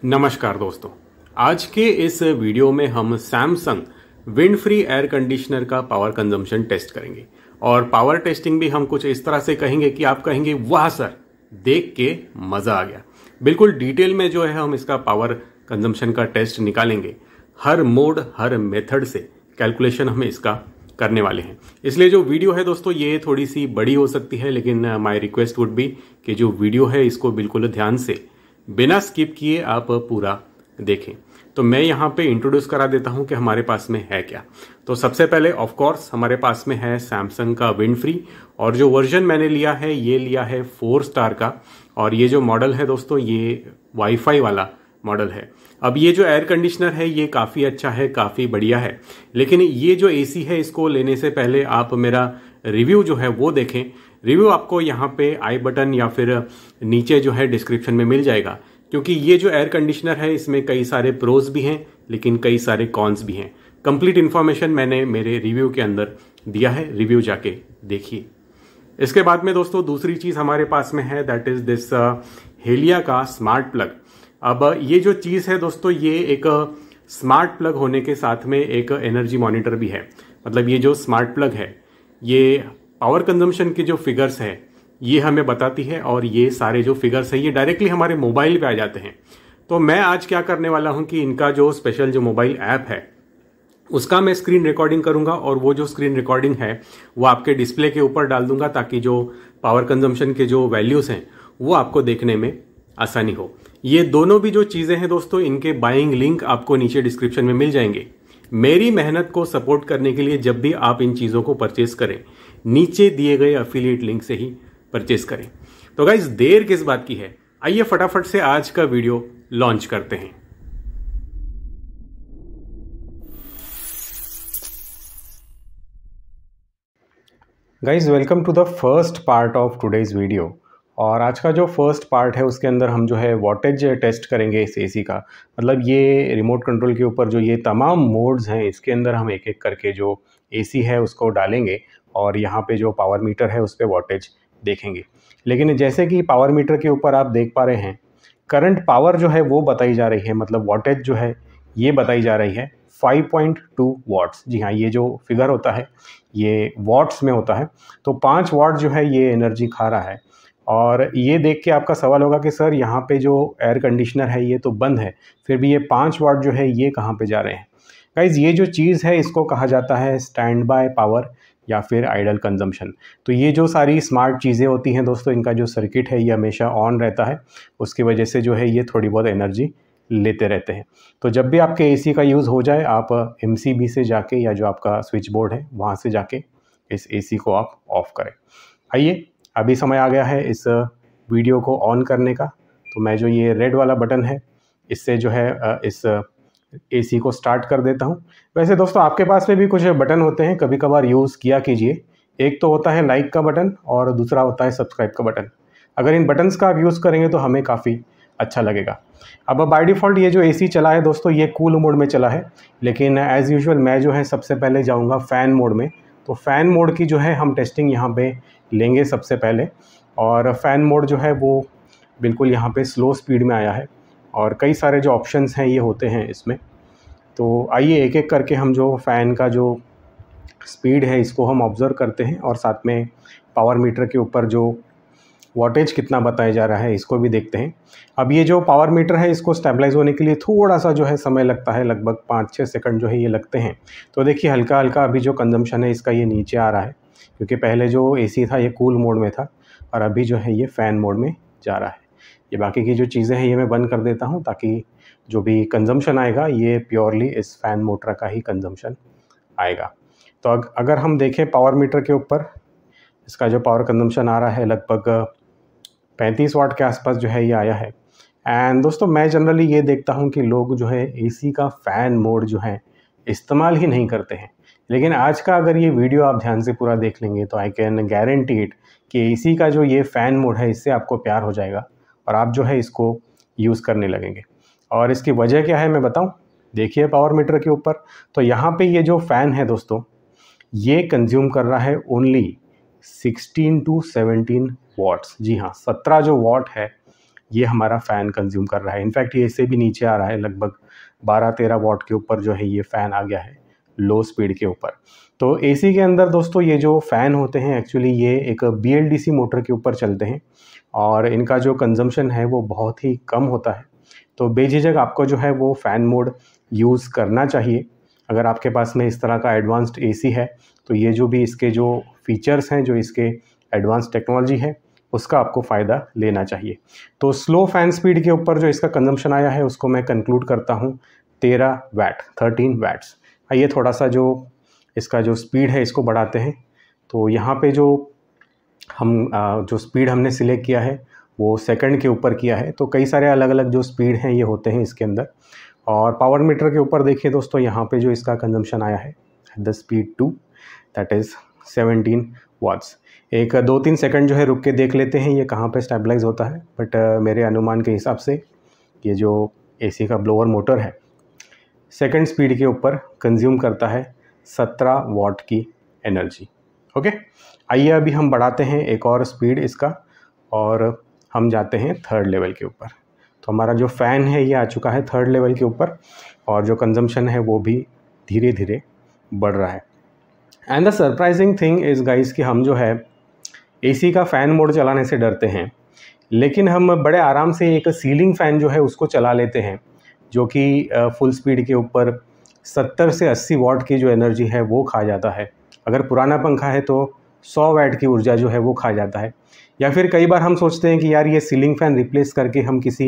नमस्कार दोस्तों, आज के इस वीडियो में हम Samsung wind free air conditioner का पावर कंजम्पशन टेस्ट करेंगे। और पावर टेस्टिंग भी हम कुछ इस तरह से कहेंगे कि आप कहेंगे वाह सर, देख के मजा आ गया। बिल्कुल डिटेल में जो है हम इसका पावर कंजम्पशन का टेस्ट निकालेंगे। हर मोड हर मेथड से कैलकुलेशन हम इसका करने वाले हैं। इसलिए जो वीडियो है दोस्तों ये थोड़ी सी बड़ी हो सकती है, लेकिन माय रिक्वेस्ट वुड बी कि जो वीडियो है इसको बिल्कुल ध्यान से बिना स्किप किए आप पूरा देखें। तो मैं यहाँ पे इंट्रोड्यूस करा देता हूँ कि हमारे पास में है क्या। तो सबसे पहले ऑफ कोर्स हमारे पास में है सैमसंग का विंड फ्री, और जो वर्जन मैंने लिया है ये लिया है 4 स्टार का। और ये जो मॉडल है दोस्तों ये वाईफाई वाला मॉडल है। अब ये जो एयर कंडीशनर है ये काफ़ी अच्छा है, काफ़ी बढ़िया है, लेकिन ये जो एसी है इसको लेने से पहले आप मेरा रिव्यू जो है वो देखें। रिव्यू आपको यहाँ पे आई बटन या फिर नीचे जो है डिस्क्रिप्शन में मिल जाएगा, क्योंकि ये जो एयर कंडीशनर है इसमें कई सारे प्रोज भी हैं लेकिन कई सारे कॉन्स भी हैं। कंप्लीट इन्फॉर्मेशन मैंने मेरे रिव्यू के अंदर दिया है, रिव्यू जाके देखिए। इसके बाद में दोस्तों दूसरी चीज़ हमारे पास में है, दैट इज दिस हेलिया का स्मार्ट प्लग। अब ये जो चीज़ है दोस्तों ये एक स्मार्ट प्लग होने के साथ में एक एनर्जी मॉनिटर भी है। मतलब ये जो स्मार्ट प्लग है ये पावर कंजम्पशन के जो फिगर्स है ये हमें बताती है, और ये सारे जो फिगर्स है ये डायरेक्टली हमारे मोबाइल पे आ जाते हैं। तो मैं आज क्या करने वाला हूं कि इनका जो स्पेशल जो मोबाइल ऐप है उसका मैं स्क्रीन रिकॉर्डिंग करूंगा, और वो जो स्क्रीन रिकॉर्डिंग है वो आपके डिस्प्ले के ऊपर डाल दूंगा, ताकि जो पावर कंजम्पशन के जो वैल्यूज हैं वो आपको देखने में आसानी हो। ये दोनों भी जो चीजें हैं दोस्तों इनके बाइंग लिंक आपको नीचे डिस्क्रिप्शन में मिल जाएंगे। मेरी मेहनत को सपोर्ट करने के लिए जब भी आप इन चीजों को परचेस करें नीचे दिए गए अफिलिएट लिंक से ही परचेस करें। तो गाइस देर किस बात की है, आइए फटाफट से आज का वीडियो लॉन्च करते हैं। Guys welcome to the first part of today's video. और आज का जो फर्स्ट पार्ट है उसके अंदर हम जो है वॉटेज टेस्ट करेंगे इस एसी का। मतलब ये रिमोट कंट्रोल के ऊपर जो ये तमाम मोड्स हैं इसके अंदर हम एक एक करके जो एसी है उसको डालेंगे, और यहाँ पे जो पावर मीटर है उस पर वॉटेज देखेंगे। लेकिन जैसे कि पावर मीटर के ऊपर आप देख पा रहे हैं करंट पावर जो है वो बताई जा रही है, मतलब वॉटेज जो है ये बताई जा रही है 5.2 वॉट्स। जी हाँ, ये जो फिगर होता है ये वॉट्स में होता है। तो 5 वॉट जो है ये एनर्जी खा रहा है। और ये देख के आपका सवाल होगा कि सर यहाँ पे जो एयर कंडीशनर है ये तो बंद है, फिर भी ये 5 वाट जो है ये कहाँ पे जा रहे हैं। गाइज ये जो चीज़ है इसको कहा जाता है स्टैंड बाय पावर या फिर आइडल कंजम्पशन। तो ये जो सारी स्मार्ट चीज़ें होती हैं दोस्तों इनका जो सर्किट है ये हमेशा ऑन रहता है, उसकी वजह से जो है ये थोड़ी बहुत एनर्जी लेते रहते हैं। तो जब भी आपके एसी का यूज़ हो जाए आप MCB से जाके या जो आपका स्विच बोर्ड है वहाँ से जाके इस एसी को आप ऑफ करें। आइए अभी समय आ गया है इस वीडियो को ऑन करने का। तो मैं जो ये रेड वाला बटन है इससे जो है इस एसी को स्टार्ट कर देता हूँ। वैसे दोस्तों आपके पास में भी कुछ बटन होते हैं, कभी कभार यूज़ किया कीजिए। एक तो होता है लाइक का बटन और दूसरा होता है सब्सक्राइब का बटन। अगर इन बटन्स का आप यूज़ करेंगे तो हमें काफ़ी अच्छा लगेगा। अब बाय डिफ़ॉल्ट ये जो एसी चला है दोस्तों ये कूल मोड में चला है, लेकिन एज़ यूजुअल मैं जो है सबसे पहले जाऊँगा फ़ैन मोड में। तो फ़ैन मोड की जो है हम टेस्टिंग यहाँ पे लेंगे सबसे पहले। और फ़ैन मोड जो है वो बिल्कुल यहाँ पे स्लो स्पीड में आया है, और कई सारे जो ऑप्शंस हैं ये होते हैं इसमें। तो आइए एक एक करके हम जो फ़ैन का जो स्पीड है इसको हम ऑब्ज़र्व करते हैं, और साथ में पावर मीटर के ऊपर जो वॉटेज कितना बताया जा रहा है इसको भी देखते हैं। अब ये जो पावर मीटर है इसको स्टेबलाइज होने के लिए थोड़ा सा जो है समय लगता है, लगभग 5-6 सेकंड जो है ये लगते हैं। तो देखिए हल्का हल्का अभी जो कंजम्पशन है इसका ये नीचे आ रहा है, क्योंकि पहले जो एसी था ये कूल मोड में था और अभी जो है ये फ़ैन मोड में जा रहा है। ये बाकी की जो चीज़ें हैं ये मैं बंद कर देता हूँ, ताकि जो भी कंजम्पशन आएगा ये प्योरली इस फ़ैन मोटर का ही कंजम्पशन आएगा। तो अगर हम देखें पावर मीटर के ऊपर इसका जो पावर कंजम्पशन आ रहा है लगभग 35 वाट के आसपास जो है ये आया है। एंड दोस्तों मैं जनरली ये देखता हूँ कि लोग जो है एसी का फ़ैन मोड जो है इस्तेमाल ही नहीं करते हैं, लेकिन आज का अगर ये वीडियो आप ध्यान से पूरा देख लेंगे तो आई कैन गारंटी इट कि एसी का जो ये फ़ैन मोड है इससे आपको प्यार हो जाएगा और आप जो है इसको यूज़ करने लगेंगे। और इसकी वजह क्या है मैं बताऊँ। देखिए पावर मीटर के ऊपर तो यहाँ पे ये जो फ़ैन है दोस्तों ये कंज्यूम कर रहा है ओनली 16 to 17 वॉट्स। जी हाँ, 17 जो वॉट है ये हमारा फ़ैन कंज्यूम कर रहा है। इनफैक्ट ये इससे भी नीचे आ रहा है, लगभग 12-13 वॉट के ऊपर जो है ये फ़ैन आ गया है लो स्पीड के ऊपर। तो एसी के अंदर दोस्तों ये जो फ़ैन होते हैं एक्चुअली ये एक BLDC मोटर के ऊपर चलते हैं और इनका जो कंजम्पशन है वो बहुत ही कम होता है। तो बेझिझक आपको जो है वो फ़ैन मोड यूज़ करना चाहिए। अगर आपके पास में इस तरह का एडवांस्ड एसी है तो ये जो भी इसके जो फीचर्स हैं, जो इसके एडवांस टेक्नोलॉजी है, उसका आपको फ़ायदा लेना चाहिए। तो स्लो फ़ैन स्पीड के ऊपर जो इसका कंजम्पशन आया है उसको मैं कंक्लूड करता हूँ 13 वैट्स। आइए थोड़ा सा जो इसका जो स्पीड है इसको बढ़ाते हैं। तो यहाँ पे जो हम जो स्पीड हमने सिलेक्ट किया है वो सेकंड के ऊपर किया है। तो कई सारे अलग अलग जो स्पीड हैं ये होते हैं इसके अंदर। और पावर मीटर के ऊपर देखिए दोस्तों, यहाँ पे जो इसका कंजम्पशन आया है the speed 2 that is 17 watts. एक 2-3 सेकंड जो है रुक के देख लेते हैं ये कहाँ पे स्टेबलाइज होता है। बट मेरे अनुमान के हिसाब से ये जो एसी का ब्लोअर मोटर है सेकंड स्पीड के ऊपर कंज्यूम करता है 17 वाट की एनर्जी। ओके, आइए अभी हम बढ़ाते हैं एक और स्पीड इसका और हम जाते हैं थर्ड लेवल के ऊपर। तो हमारा जो फ़ैन है ये आ चुका है थर्ड लेवल के ऊपर और जो कंजम्पशन है वो भी धीरे धीरे बढ़ रहा है। And the surprising thing is guys कि हम जो है एसी का फ़ैन मोड चलाने से डरते हैं, लेकिन हम बड़े आराम से एक सीलिंग फ़ैन जो है उसको चला लेते हैं जो कि फुल स्पीड के ऊपर 70 से 80 वाट की जो एनर्जी है वो खा जाता है। अगर पुराना पंखा है तो 100 वाट की ऊर्जा जो है वो खा जाता है। या फिर कई बार हम सोचते हैं कि यार ये सीलिंग फ़ैन रिप्लेस करके हम किसी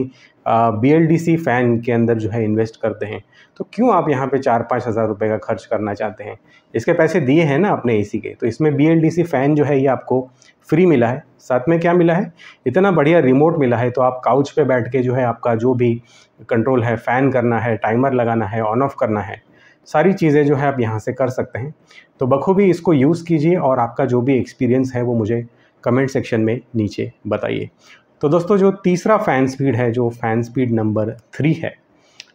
BLDC फ़ैन के अंदर जो है इन्वेस्ट करते हैं, तो क्यों आप यहाँ पे 4-5 हज़ार रुपये का खर्च करना चाहते हैं? इसके पैसे दिए हैं ना अपने एसी के, तो इसमें BLDC फ़ैन जो है ये आपको फ्री मिला है। साथ में क्या मिला है, इतना बढ़िया रिमोट मिला है। तो आप काउच पे बैठ के जो है आपका जो भी कंट्रोल है, फ़ैन करना है, टाइमर लगाना है, ऑन ऑफ़ करना है, सारी चीज़ें जो है आप यहाँ से कर सकते हैं। तो बखूबी इसको यूज़ कीजिए और आपका जो भी एक्सपीरियंस है वो मुझे कमेंट सेक्शन में नीचे बताइए। तो दोस्तों जो तीसरा फ़ैन स्पीड है, जो फ़ैन स्पीड नंबर 3 है,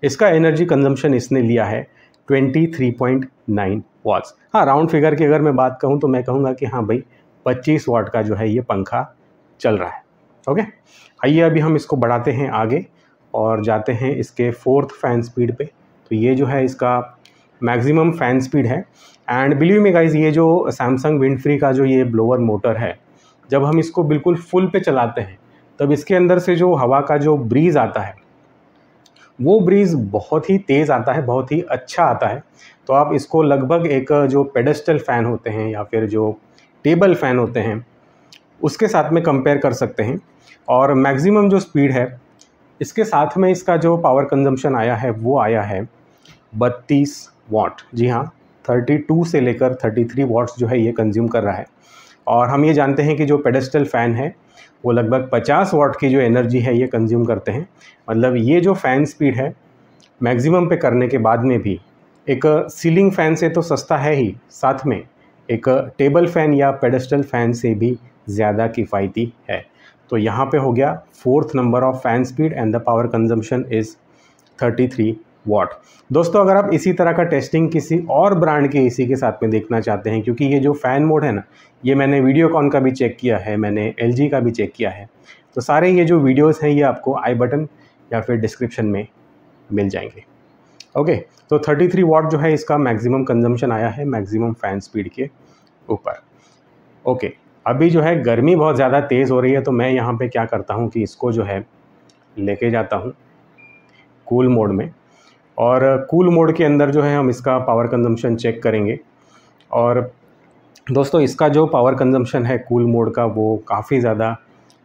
इसका एनर्जी कंजम्पशन इसने लिया है 23.9 वाट्स। हाँ, राउंड फिगर की अगर मैं बात कहूँ तो मैं कहूँगा कि हाँ भाई 25 वाट का जो है ये पंखा चल रहा है। ओके, आइए अभी हम इसको बढ़ाते हैं आगे और जाते हैं इसके फोर्थ फ़ैन स्पीड पे। तो ये जो है इसका मैक्सिमम फ़ैन स्पीड है। एंड बिलीव मी गाइज, ये जो सैमसंग विंडफ्री का जो ये ब्लोअर मोटर है, जब हम इसको बिल्कुल फुल पे चलाते हैं तब इसके अंदर से जो हवा का जो ब्रीज़ आता है वो ब्रीज़ बहुत ही तेज़ आता है, बहुत ही अच्छा आता है। तो आप इसको लगभग एक जो पेडेस्टल फ़ैन होते हैं या फिर जो टेबल फ़ैन होते हैं उसके साथ में कंपेयर कर सकते हैं। और मैक्सिमम जो स्पीड है इसके साथ में इसका जो पावर कंजम्पशन आया है वो आया है 32 वाट। जी हाँ, 32 से लेकर 33 वाट्स जो है ये कंज्यूम कर रहा है। और हम ये जानते हैं कि जो पेडेस्टल फ़ैन है वो लगभग 50 वाट की जो एनर्जी है ये कंज्यूम करते हैं। मतलब ये जो फ़ैन स्पीड है मैक्सिमम पे करने के बाद में भी एक सीलिंग फ़ैन से तो सस्ता है ही, साथ में एक टेबल फ़ैन या पेडेस्टल फ़ैन से भी ज़्यादा किफ़ायती है। तो यहाँ पे हो गया fourth number of fan speed and the power consumption is 33 वाट। दोस्तों अगर आप इसी तरह का टेस्टिंग किसी और ब्रांड के एसी के साथ में देखना चाहते हैं, क्योंकि ये जो फ़ैन मोड है ना, ये मैंने वीडियोकॉन का भी चेक किया है, मैंने LG का भी चेक किया है। तो सारे ये जो वीडियोस हैं ये आपको आई बटन या फिर डिस्क्रिप्शन में मिल जाएंगे। ओके, तो 33 वाट जो है इसका मैक्सिमम कंजम्पशन आया है मैक्सिमम फ़ैन स्पीड के ऊपर। ओके, अभी जो है गर्मी बहुत ज़्यादा तेज़ हो रही है, तो मैं यहाँ पे क्या करता हूँ कि इसको जो है लेके जाता हूँ कूल मोड में। और कूल मोड के अंदर जो है हम इसका पावर कंजम्पशन चेक करेंगे। और दोस्तों इसका जो पावर कंजम्पशन है कूल मोड का वो काफ़ी ज़्यादा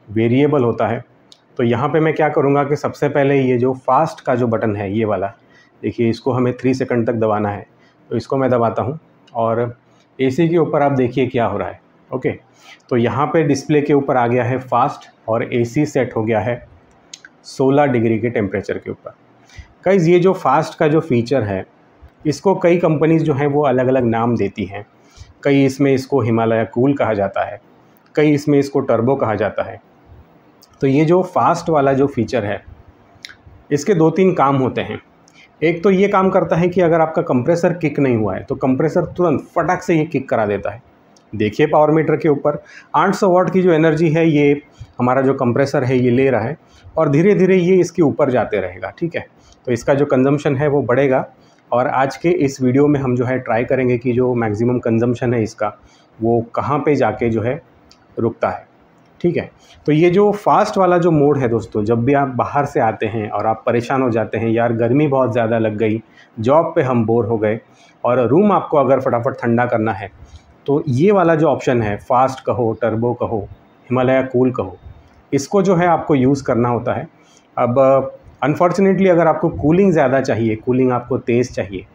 वेरिएबल होता है। तो यहाँ पे मैं क्या करूँगा कि सबसे पहले ये जो फास्ट का जो बटन है ये वाला, देखिए इसको हमें 3 सेकंड तक दबाना है। तो इसको मैं दबाता हूँ और एसी के ऊपर आप देखिए क्या हो रहा है। ओके, तो यहाँ पे डिस्प्ले के ऊपर आ गया है फास्ट और एसी सेट हो गया है 16 डिग्री के टेम्परेचर के ऊपर। गाइस ये जो फास्ट का जो फीचर है इसको कई कंपनीज़ जो हैं वो अलग अलग नाम देती हैं। कई इसमें इसको हिमालय कूल कहा जाता है, कई इसमें इसको टर्बो कहा जाता है। तो ये जो फास्ट वाला जो फीचर है इसके 2-3 काम होते हैं। एक तो ये काम करता है कि अगर आपका कंप्रेसर किक नहीं हुआ है तो कंप्रेसर तुरंत फटाक से ये किक करा देता है। देखिए पावर मीटर के ऊपर 800 वाट की जो एनर्जी है ये हमारा जो कंप्रेसर है ये ले रहा है और धीरे धीरे ये इसके ऊपर जाते रहेगा, ठीक है। तो इसका जो कंजम्पशन है वो बढ़ेगा और आज के इस वीडियो में हम जो है ट्राई करेंगे कि जो मैक्सिमम कंजम्पशन है इसका वो कहाँ पे जाके जो है रुकता है, ठीक है। तो ये जो फास्ट वाला जो मोड है दोस्तों, जब भी आप बाहर से आते हैं और आप परेशान हो जाते हैं, यार गर्मी बहुत ज़्यादा लग गई, जॉब पे हम बोर हो गए और रूम आपको अगर फटाफट ठंडा करना है, तो ये वाला जो ऑप्शन है, फास्ट कहो, टर्बो कहो, हिमालय कूल कहो, इसको जो है आपको यूज़ करना होता है। अब अनफॉर्चुनेटली अगर आपको कूलिंग ज़्यादा चाहिए, कूलिंग आपको तेज़ चाहिए,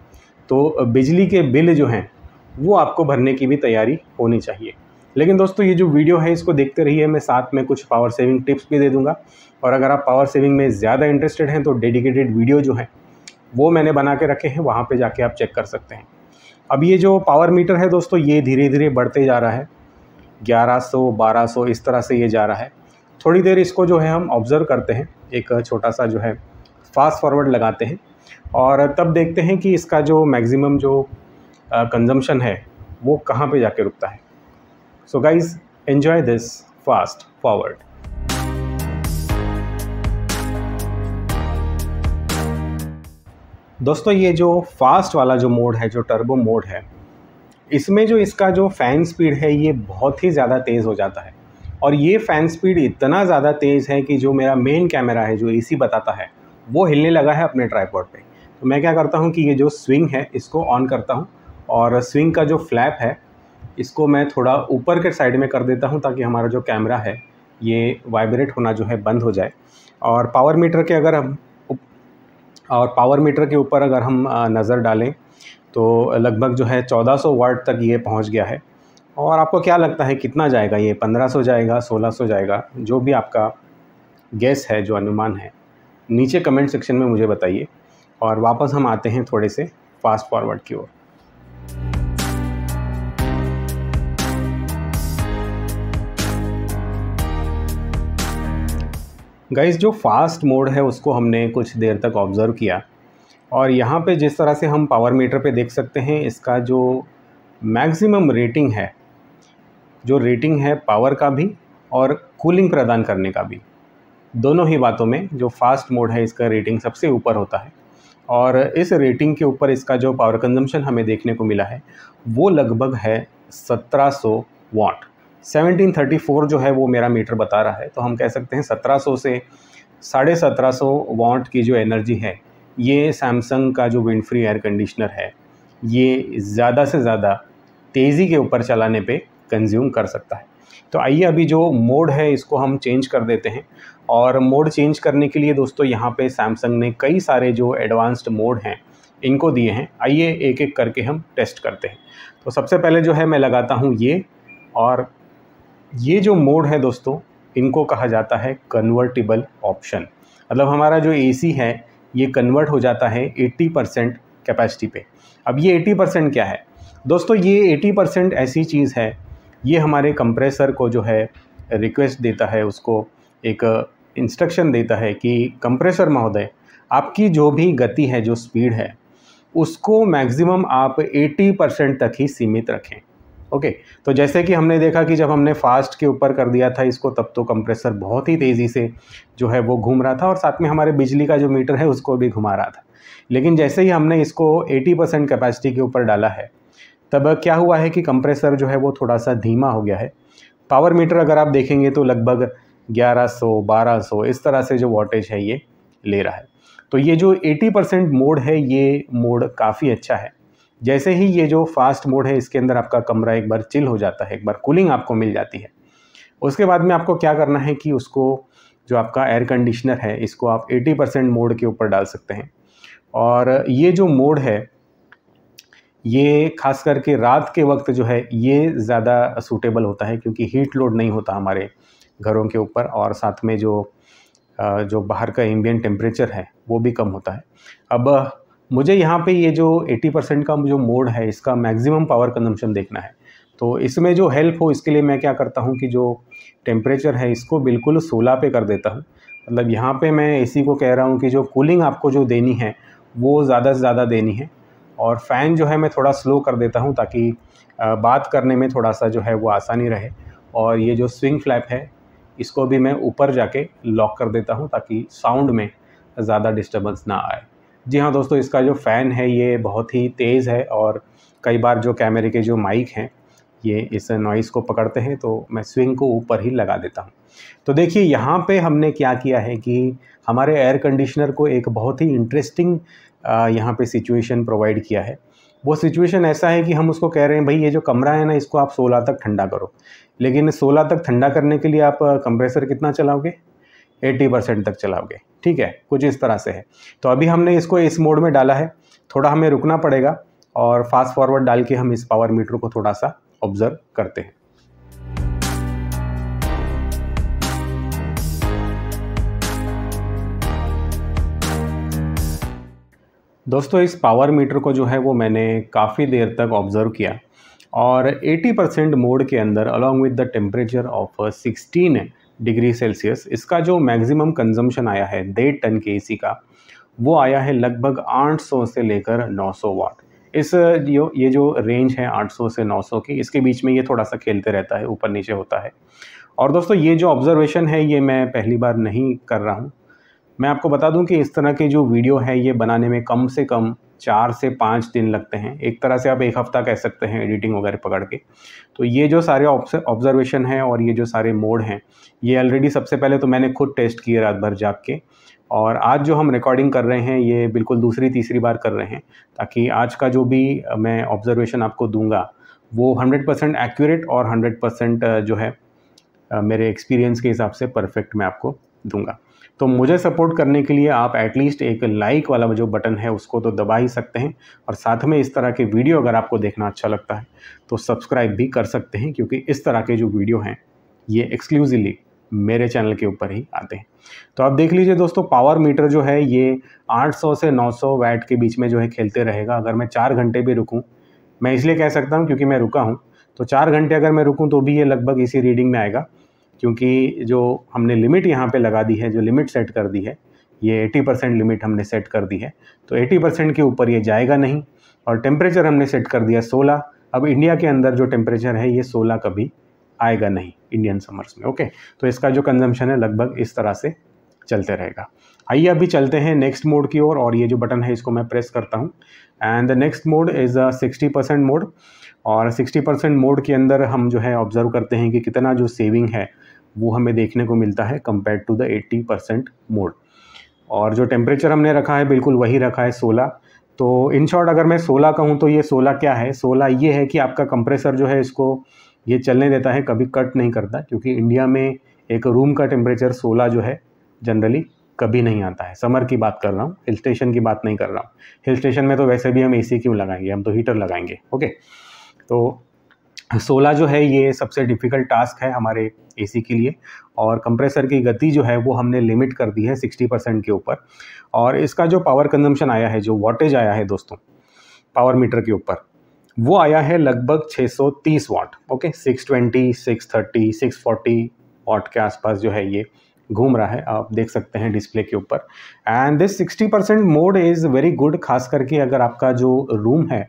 तो बिजली के बिल जो हैं वो आपको भरने की भी तैयारी होनी चाहिए। लेकिन दोस्तों ये जो वीडियो है इसको देखते रहिए, मैं साथ में कुछ पावर सेविंग टिप्स भी दे दूंगा और अगर आप पावर सेविंग में ज़्यादा इंटरेस्टेड हैं तो डेडिकेटेड वीडियो जो है वो मैंने बना के रखे हैं, वहाँ पे जाके आप चेक कर सकते हैं। अब ये जो पावर मीटर है दोस्तों ये धीरे धीरे बढ़ते जा रहा है, 1100 1200 इस तरह से ये जा रहा है। थोड़ी देर इसको जो है हम ऑब्ज़र्व करते हैं, एक छोटा सा जो है फास्ट फॉरवर्ड लगाते हैं और तब देखते हैं कि इसका जो मैक्सिमम जो कंजम्पशन है वो कहाँ पे जाके रुकता है। So guys enjoy this fast forward. दोस्तों ये जो फास्ट वाला जो मोड है, जो टर्बो मोड है, इसमें जो इसका जो फ़ैन स्पीड है ये बहुत ही ज़्यादा तेज़ हो जाता है और ये फ़ैन स्पीड इतना ज़्यादा तेज़ है कि जो मेरा मेन कैमरा है, जो एसी बताता है, वो हिलने लगा है अपने ट्राइपॉड पे। तो मैं क्या करता हूँ कि ये जो स्विंग है इसको ऑन करता हूँ और स्विंग का जो फ्लैप है इसको मैं थोड़ा ऊपर के साइड में कर देता हूँ ताकि हमारा जो कैमरा है ये वाइब्रेट होना जो है बंद हो जाए। और पावर मीटर के ऊपर अगर हम नज़र डालें तो लगभग जो है 1400 वाट तक ये पहुंच गया है। और आपको क्या लगता है कितना जाएगा ये? 1500 जाएगा, 1600 जाएगा? जो भी आपका गेस है, जो अनुमान है, नीचे कमेंट सेक्शन में मुझे बताइए। और वापस हम आते हैं थोड़े से फास्ट फॉरवर्ड की ओर। गाइस जो फास्ट मोड है उसको हमने कुछ देर तक ऑब्ज़र्व किया और यहाँ पे जिस तरह से हम पावर मीटर पे देख सकते हैं इसका जो मैक्सिमम रेटिंग है, जो रेटिंग है पावर का भी और कूलिंग प्रदान करने का भी, दोनों ही बातों में जो फास्ट मोड है इसका रेटिंग सबसे ऊपर होता है। और इस रेटिंग के ऊपर इसका जो पावर कंजम्पशन हमें देखने को मिला है वो लगभग है 1700 वाट। 1734 जो है वो मेरा मीटर बता रहा है, तो हम कह सकते हैं 1700 से 1750 वाट की जो एनर्जी है ये सैमसंग का जो विंड फ्री एयर कंडीशनर है ये ज़्यादा से ज़्यादा तेज़ी के ऊपर चलाने पे कंज्यूम कर सकता है। तो आइए अभी जो मोड है इसको हम चेंज कर देते हैं और मोड चेंज करने के लिए दोस्तों यहाँ पे सैमसंग ने कई सारे जो एडवांस्ड मोड हैं इनको दिए हैं। आइए एक एक करके हम टेस्ट करते हैं। तो सबसे पहले जो है मैं लगाता हूँ ये, और ये जो मोड है दोस्तों इनको कहा जाता है कन्वर्टिबल ऑप्शन। मतलब हमारा जो एसी है ये कन्वर्ट हो जाता है 80% कैपेसिटी पे। अब ये 80% क्या है दोस्तों? ये 80% ऐसी चीज़ है, ये हमारे कंप्रेसर को जो है रिक्वेस्ट देता है, उसको एक इंस्ट्रक्शन देता है कि कंप्रेसर महोदय आपकी जो भी गति है, जो स्पीड है, उसको मैक्सिमम आप 80% तक ही सीमित रखें। ओके, तो जैसे कि हमने देखा कि जब हमने फास्ट के ऊपर कर दिया था इसको, तब तो कंप्रेसर बहुत ही तेज़ी से जो है वो घूम रहा था और साथ में हमारे बिजली का जो मीटर है उसको भी घुमा रहा था। लेकिन जैसे ही हमने इसको 80% कैपेसिटी के ऊपर डाला है तब क्या हुआ है कि कंप्रेसर जो है वो थोड़ा सा धीमा हो गया है। पावर मीटर अगर आप देखेंगे तो लगभग 1100 1200 इस तरह से जो वोल्टेज है ये ले रहा है। तो ये जो 80% मोड है ये मोड काफ़ी अच्छा है। जैसे ही ये जो फास्ट मोड है इसके अंदर आपका कमरा एक बार चिल हो जाता है, एक बार कूलिंग आपको मिल जाती है, उसके बाद में आपको क्या करना है कि उसको जो आपका एयर कंडीशनर है इसको आप 80% मोड के ऊपर डाल सकते हैं। और ये जो मोड है ये खास करके रात के वक्त जो है ये ज़्यादा सूटेबल होता है क्योंकि हीट लोड नहीं होता हमारे घरों के ऊपर और साथ में जो बाहर का एम्बिएंट टेम्परेचर है वो भी कम होता है। अब मुझे यहाँ पे ये जो 80% का जो मोड है इसका मैक्सिमम पावर कंजम्पशन देखना है। तो इसमें जो हेल्प हो इसके लिए मैं क्या करता हूँ कि जो टेम्परेचर है इसको बिल्कुल 16 पे कर देता हूँ। मतलब यहाँ पे मैं एसी को कह रहा हूँ कि जो कूलिंग आपको जो देनी है वो ज़्यादा से ज़्यादा देनी है और फ़ैन जो है मैं थोड़ा स्लो कर देता हूँ ताकि बात करने में थोड़ा सा जो है वो आसानी रहे। और ये जो स्विंग फ्लैप है इसको भी मैं ऊपर जाके लॉक कर देता हूँ ताकि साउंड में ज़्यादा डिस्टर्बेंस ना आए। जी हाँ दोस्तों, इसका जो फ़ैन है ये बहुत ही तेज़ है और कई बार जो कैमरे के जो माइक हैं ये इस नॉइज़ को पकड़ते हैं, तो मैं स्विंग को ऊपर ही लगा देता हूँ। तो देखिए यहाँ पे हमने क्या किया है कि हमारे एयर कंडीशनर को एक बहुत ही इंटरेस्टिंग यहाँ पे सिचुएशन प्रोवाइड किया है। वो सिचुएशन ऐसा है कि हम उसको कह रहे हैं भाई ये जो कमरा है ना इसको आप 16 तक ठंडा करो, लेकिन 16 तक ठंडा करने के लिए आप कंप्रेसर कितना चलाओगे? 80% तक चलाओगे। ठीक है, कुछ इस तरह से है। तो अभी हमने इसको इस मोड में डाला है, थोड़ा हमें रुकना पड़ेगा और फास्ट फॉरवर्ड डाल के हम इस पावर मीटर को थोड़ा सा ऑब्जर्व करते हैं। दोस्तों इस पावर मीटर को जो है वो मैंने काफ़ी देर तक ऑब्ज़र्व किया और 80% मोड के अंदर along with the temperature of 16 degree Celsius इसका जो मैक्सिमम कंजम्पशन आया है 1.5 टन के एसी का, वो आया है लगभग 800 से लेकर 900 वाट। ये जो रेंज है 800 से 900 की, इसके बीच में ये थोड़ा सा खेलते रहता है, ऊपर नीचे होता है। और दोस्तों ये जो ऑब्जर्वेशन है ये मैं पहली बार नहीं कर रहा हूँ। मैं आपको बता दूं कि इस तरह की जो वीडियो है ये बनाने में कम से कम 4 से 5 दिन लगते हैं। एक तरह से आप एक हफ़्ता कह सकते हैं एडिटिंग वगैरह पकड़ के। तो ये जो सारे ऑब्जर्वेशन हैं और ये जो सारे मोड हैं ये ऑलरेडी सबसे पहले तो मैंने खुद टेस्ट किए रात भर जाग के, और आज जो हम रिकॉर्डिंग कर रहे हैं ये बिल्कुल दूसरी तीसरी बार कर रहे हैं ताकि आज का जो भी मैं ऑब्जर्वेशन आपको दूंगा वो 100% एक्यूरेट और 100% जो है मेरे एक्सपीरियंस के हिसाब से परफेक्ट मैं आपको दूंगा। तो मुझे सपोर्ट करने के लिए आप एटलीस्ट एक लाइक वाला जो बटन है उसको तो दबा ही सकते हैं, और साथ में इस तरह के वीडियो अगर आपको देखना अच्छा लगता है तो सब्सक्राइब भी कर सकते हैं, क्योंकि इस तरह के जो वीडियो हैं ये एक्सक्लूसिवली मेरे चैनल के ऊपर ही आते हैं। तो आप देख लीजिए दोस्तों, पावर मीटर जो है ये 800 से 900 वाट के बीच में जो है खेलते रहेगा। अगर मैं 4 घंटे भी रुकूँ, मैं इसलिए कह सकता हूँ क्योंकि मैं रुका हूँ, तो 4 घंटे अगर मैं रुकूँ तो भी ये लगभग इसी रीडिंग में आएगा, क्योंकि जो हमने लिमिट यहाँ पे लगा दी है, जो लिमिट सेट कर दी है, ये 80% लिमिट हमने सेट कर दी है, तो 80% के ऊपर ये जाएगा नहीं। और टेम्परेचर हमने सेट कर दिया 16। अब इंडिया के अंदर जो टेम्परेचर है ये 16 कभी आएगा नहीं इंडियन समर्स में। ओके, तो इसका जो कंजम्पशन है लगभग इस तरह से चलते रहेगा। आइए अभी चलते हैं नेक्स्ट मोड की ओर, और ये जो बटन है इसको मैं प्रेस करता हूँ and the next mode is 60% mode. और 60% मोड के अंदर हम जो है ऑब्जर्व करते हैं कि कितना जो सेविंग है वो हमें देखने को मिलता है कंपेयर टू द 80% मोड। और जो टेम्परेचर हमने रखा है बिल्कुल वही रखा है 16। तो इन शॉर्ट अगर मैं 16 कहूँ तो ये 16 क्या है? 16 ये है कि आपका कंप्रेसर जो है इसको ये चलने देता है, कभी कट नहीं करता, क्योंकि इंडिया में एक रूम का टेम्परेचर 16 जो है जनरली कभी नहीं आता है। समर की बात कर रहा हूँ, हिल स्टेशन की बात नहीं कर रहा हूँ। हिल स्टेशन में तो वैसे भी हम एसी क्यों लगाएंगे, हम तो हीटर लगाएंगे। ओके, तो 16 जो है ये सबसे डिफ़िकल्ट टास्क है हमारे एसी के लिए, और कंप्रेसर की गति जो है वो हमने लिमिट कर दी है 60% के ऊपर। और इसका जो पावर कंजम्पशन आया है, जो वॉटेज आया है दोस्तों पावर मीटर के ऊपर, वो आया है लगभग 630 वाट। ओके, 620, 630, 640 वाट के आसपास जो है ये घूम रहा है, आप देख सकते हैं डिस्प्ले के ऊपर। And this 60% mode is very good, खास करके अगर आपका जो रूम है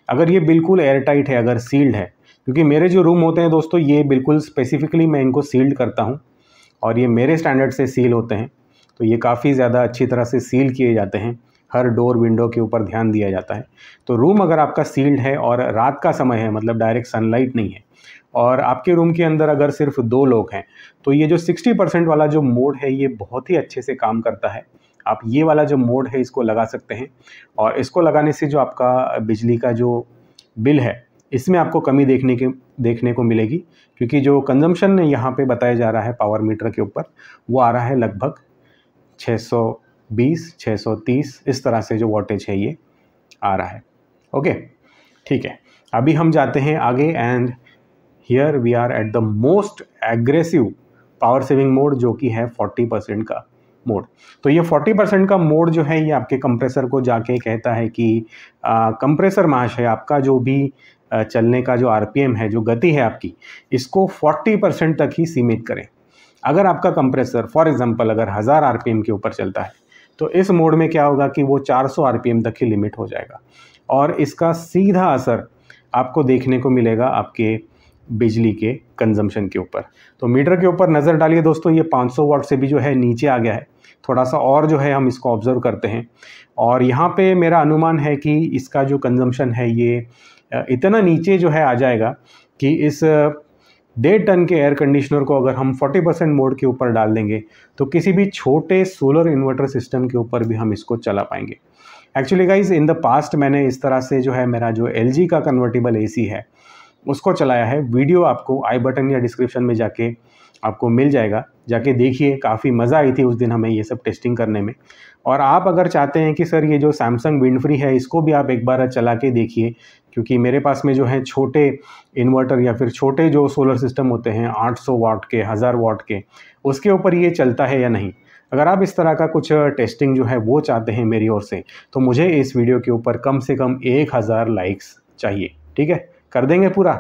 अगर ये बिल्कुल एयर टाइट है, अगर सील्ड है, क्योंकि मेरे जो रूम होते हैं दोस्तों ये बिल्कुल स्पेसिफिकली मैं इनको सील्ड करता हूँ और ये मेरे स्टैंडर्ड से सील होते हैं, तो ये काफ़ी ज़्यादा अच्छी तरह से सील किए जाते हैं। हर डोर विंडो के ऊपर ध्यान दिया जाता है। तो रूम अगर आपका सील्ड है और रात का समय है, मतलब डायरेक्ट सनलाइट नहीं है, और आपके रूम के अंदर अगर सिर्फ 2 लोग हैं, तो ये जो 60% वाला जो मोड है ये बहुत ही अच्छे से काम करता है। आप ये वाला जो मोड है इसको लगा सकते हैं, और इसको लगाने से जो आपका बिजली का जो बिल है इसमें आपको कमी देखने को मिलेगी, क्योंकि जो कंजम्पशन यहाँ पे बताया जा रहा है पावर मीटर के ऊपर वो आ रहा है लगभग 620, 630 इस तरह से जो वोल्टेज है ये आ रहा है। ओके, ठीक है, अभी हम जाते हैं आगे and here we are at the most aggressive power saving mode, जो कि है 40% का मोड। तो ये 40% का मोड जो है ये आपके कंप्रेसर को जाके कहता है कि कंप्रेसर महाशय, आपका जो भी चलने का जो आरपीएम है, जो गति है आपकी, इसको 40% तक ही सीमित करें। अगर आपका कंप्रेसर फॉर एग्जांपल अगर 1000 आरपीएम के ऊपर चलता है, तो इस मोड में क्या होगा कि वो 400 आरपीएम तक ही लिमिट हो जाएगा। और इसका सीधा असर आपको देखने को मिलेगा आपके बिजली के कंजम्पशन के ऊपर। तो मीटर के ऊपर नज़र डालिए दोस्तों, ये 500 वाट से भी जो है नीचे आ गया है। थोड़ा सा और जो है हम इसको ऑब्ज़र्व करते हैं और यहाँ पे मेरा अनुमान है कि इसका जो कंजम्पशन है ये इतना नीचे जो है आ जाएगा कि इस 1.5 टन के एयर कंडीशनर को अगर हम 40% मोड के ऊपर डाल देंगे तो किसी भी छोटे सोलर इन्वर्टर सिस्टम के ऊपर भी हम इसको चला पाएंगे। Actually guys in the past मैंने इस तरह से जो है मेरा जो LG का कन्वर्टेबल AC है उसको चलाया है। वीडियो आपको आई बटन या डिस्क्रिप्शन में जाके आपको मिल जाएगा, जाके देखिए। काफ़ी मज़ा आई थी उस दिन हमें ये सब टेस्टिंग करने में। और आप अगर चाहते हैं कि सर ये जो सैमसंग विंड फ्री है इसको भी आप एक बार चला के देखिए, क्योंकि मेरे पास में जो है छोटे इन्वर्टर या फिर छोटे जो सोलर सिस्टम होते हैं 800 वाट के, 1000 वाट के, उसके ऊपर ये चलता है या नहीं। अगर आप इस तरह का कुछ टेस्टिंग जो है वो चाहते हैं मेरी ओर से, तो मुझे इस वीडियो के ऊपर कम से कम 1000 लाइक्स चाहिए। ठीक है, कर देंगे पूरा?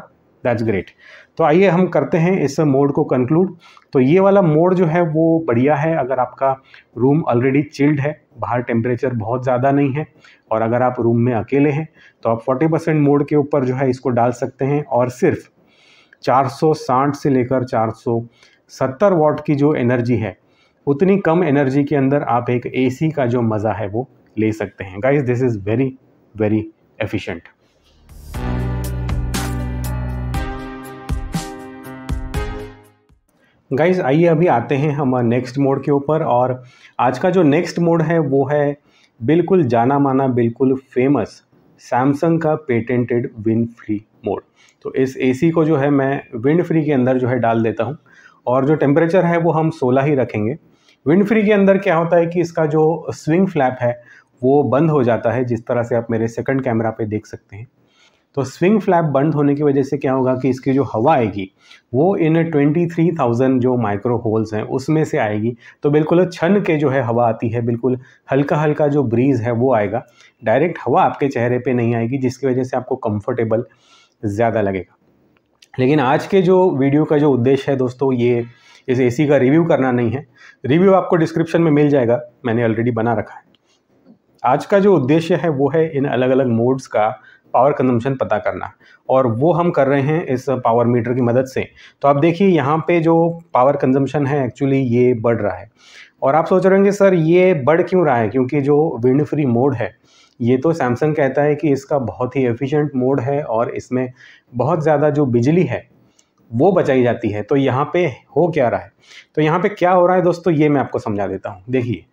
That's great. तो आइए हम करते हैं इस मोड को कंक्लूड। तो ये वाला मोड जो है वो बढ़िया है अगर आपका रूम ऑलरेडी चिल्ड है, बाहर टेम्परेचर बहुत ज़्यादा नहीं है, और अगर आप रूम में अकेले हैं तो आप 40% मोड के ऊपर जो है इसको डाल सकते हैं और सिर्फ 460 से लेकर 470 वाट की जो एनर्जी है उतनी कम एनर्जी के अंदर आप एक AC का जो मज़ा है वो ले सकते हैं। Guys this is very very efficient. Guys आइए अभी आते हैं हम नेक्स्ट मोड के ऊपर, और आज का जो नेक्स्ट मोड है वो है बिल्कुल जाना माना, बिल्कुल फेमस सैमसंग का पेटेंटेड विंड फ्री मोड। तो इस AC को जो है मैं विंड फ्री के अंदर जो है डाल देता हूँ और जो टेम्परेचर है वो हम 16 ही रखेंगे। विंड फ्री के अंदर क्या होता है कि इसका जो स्विंग फ्लैप है वो बंद हो जाता है, जिस तरह से आप मेरे सेकंड कैमरा पे देख सकते हैं। तो स्विंग फ्लैप बंद होने की वजह से क्या होगा कि इसकी जो हवा आएगी वो इन 23,000 जो माइक्रो होल्स हैं उसमें से आएगी। तो बिल्कुल छन के जो है हवा आती है, बिल्कुल हल्का हल्का जो ब्रीज़ है वो आएगा, डायरेक्ट हवा आपके चेहरे पे नहीं आएगी, जिसकी वजह से आपको कंफर्टेबल ज़्यादा लगेगा। लेकिन आज के जो वीडियो का जो उद्देश्य है दोस्तों, ये इस AC का रिव्यू करना नहीं है। रिव्यू आपको डिस्क्रिप्शन में मिल जाएगा, मैंने ऑलरेडी बना रखा है। आज का जो उद्देश्य है वो है इन अलग अलग मोड्स का पावर कंजम्पशन पता करना, और वो हम कर रहे हैं इस पावर मीटर की मदद से। तो आप देखिए यहाँ पे जो पावर कंजम्पशन है एक्चुअली ये बढ़ रहा है, और आप सोच रहे होंगे सर ये बढ़ क्यों रहा है, क्योंकि जो विंड फ्री मोड है ये तो सैमसंग कहता है कि इसका बहुत ही एफिशिएंट मोड है और इसमें बहुत ज़्यादा जो बिजली है वो बचाई जाती है। तो यहाँ पे हो क्या रहा है, तो यहाँ पे क्या हो रहा है दोस्तों, ये मैं आपको समझा देता हूँ। देखिए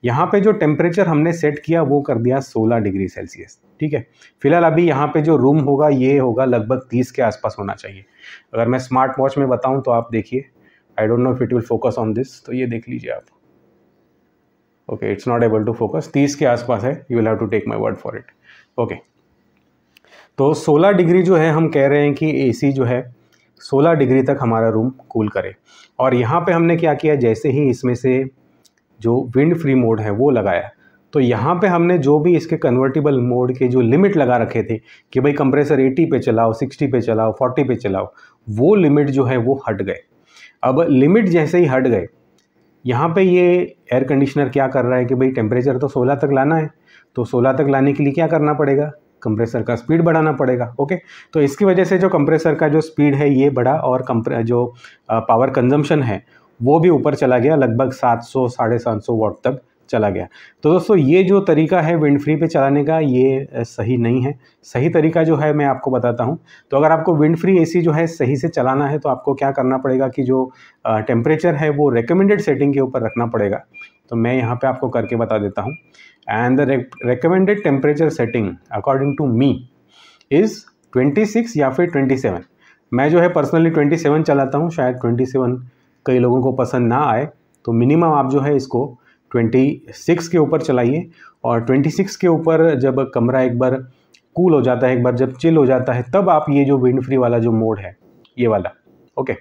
यहाँ पे जो टेम्परेचर हमने सेट किया वो कर दिया 16 डिग्री सेल्सियस। ठीक है, फिलहाल अभी यहाँ पे जो रूम होगा ये होगा लगभग 30 के आसपास होना चाहिए। अगर मैं स्मार्ट वॉच में बताऊँ तो आप देखिए, I don't know if it will focus on this, तो ये देख लीजिए आप। Okay, it's not able to focus, 30 के आसपास है, you will have to take my word for it. Okay, तो 16 डिग्री जो है हम कह रहे हैं कि AC जो है 16 डिग्री तक हमारा रूम कूल करे। और यहाँ पे हमने क्या किया, जैसे ही इसमें से जो विंड फ्री मोड है वो लगाया, तो यहाँ पे हमने जो भी इसके कन्वर्टिबल मोड के जो लिमिट लगा रखे थे कि भाई कंप्रेसर 80 पे चलाओ, 60 पे चलाओ, 40 पे चलाओ, वो लिमिट जो है वो हट गए। अब लिमिट जैसे ही हट गए, यहाँ पे ये एयर कंडीशनर क्या कर रहा है कि भाई टेम्परेचर तो 16 तक लाना है, तो 16 तक लाने के लिए क्या करना पड़ेगा, कंप्रेसर का स्पीड बढ़ाना पड़ेगा। ओके, तो इसकी वजह से जो कंप्रेसर का जो स्पीड है ये बढ़ा और जो पावर कंजम्पशन है वो भी ऊपर चला गया, लगभग 700 750 वाट तक चला गया। तो दोस्तों ये जो तरीका है विंड फ्री पे चलाने का ये सही नहीं है। सही तरीका जो है मैं आपको बताता हूँ। तो अगर आपको विंड फ्री AC जो है सही से चलाना है तो आपको क्या करना पड़ेगा कि जो टेम्परेचर है वो रिकमेंडेड सेटिंग के ऊपर रखना पड़ेगा। तो मैं यहाँ पे आपको करके बता देता हूँ। And the recommended temperature setting according to me is 26 या फिर 27। मैं जो है पर्सनली 27 चलाता हूँ, शायद 27 कई लोगों को पसंद ना आए, तो मिनिमम आप जो है इसको 26 के ऊपर चलाइए। और 26 के ऊपर जब कमरा एक बार कूल हो जाता है, एक बार जब चिल हो जाता है, तब आप ये जो विंड फ्री वाला जो मोड है ये वाला, ओके,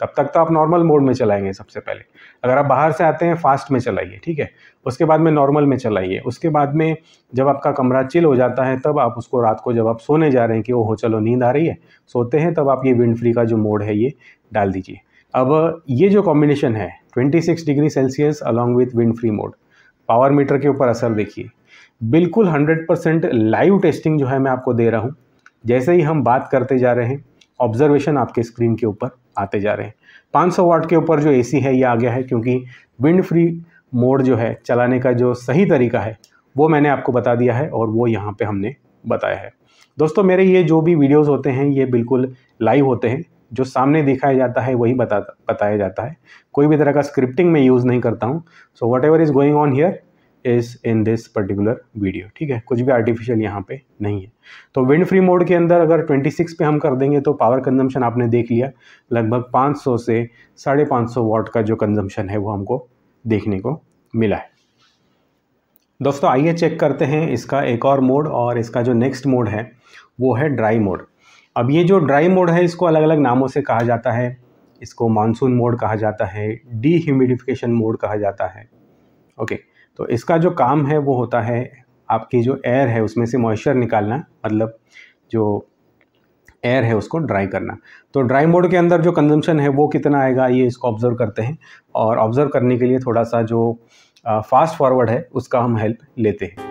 तब तक तो आप नॉर्मल मोड में चलाएंगे। सबसे पहले अगर आप बाहर से आते हैं फास्ट में चलाइए, ठीक है, उसके बाद में नॉर्मल में चलाइए। उसके बाद में जब आपका कमरा चिल हो जाता है तब आप उसको रात को जब आप सोने जा रहे हैं कि ओहो चलो नींद आ रही है, सोते हैं, तब आप ये विंड फ्री का जो मोड है ये डाल दीजिए। अब ये जो कॉम्बिनेशन है 26 degree Celsius along with wind free mode, power meter के ऊपर असर देखिए। बिल्कुल 100% लाइव टेस्टिंग जो है मैं आपको दे रहा हूँ। जैसे ही हम बात करते जा रहे हैं, ऑब्जर्वेशन आपके स्क्रीन के ऊपर आते जा रहे हैं। 500 वाट के ऊपर जो एसी है ये आ गया है, क्योंकि विंड फ्री मोड जो है चलाने का जो सही तरीका है वो मैंने आपको बता दिया है और वो यहाँ पे हमने बताया है। दोस्तों, मेरे ये जो भी वीडियोस होते हैं ये बिल्कुल लाइव होते हैं। जो सामने दिखाया जाता है वही बताया जाता है। कोई भी तरह का स्क्रिप्टिंग में यूज़ नहीं करता हूँ। So what ever is going on here is in this particular video, ठीक है। कुछ भी आर्टिफिशियल यहाँ पे नहीं है। तो विंड फ्री मोड के अंदर अगर 26 पे हम कर देंगे तो पावर कंजम्पशन आपने देख लिया, लगभग 500 से 550 वाट का जो कंजम्पशन है वो हमको देखने को मिला है। दोस्तों, आइए चेक करते हैं इसका एक और मोड, और इसका जो नेक्स्ट मोड है वो है ड्राई मोड। अब ये जो ड्राई मोड है इसको अलग अलग नामों से कहा जाता है। इसको मानसून मोड कहा जाता है, डीह्यूमिडिफिकेशन मोड कहा जाता है। ओके, तो इसका जो काम है वो होता है आपकी जो एयर है उसमें से मॉइस्चर निकालना, मतलब जो एयर है उसको ड्राई करना। तो ड्राई मोड के अंदर जो कंजम्पशन है वो कितना आएगा ये इसको ऑब्जर्व करते हैं, और ऑब्जर्व करने के लिए थोड़ा सा जो फास्ट फॉरवर्ड है उसका हम हेल्प लेते हैं।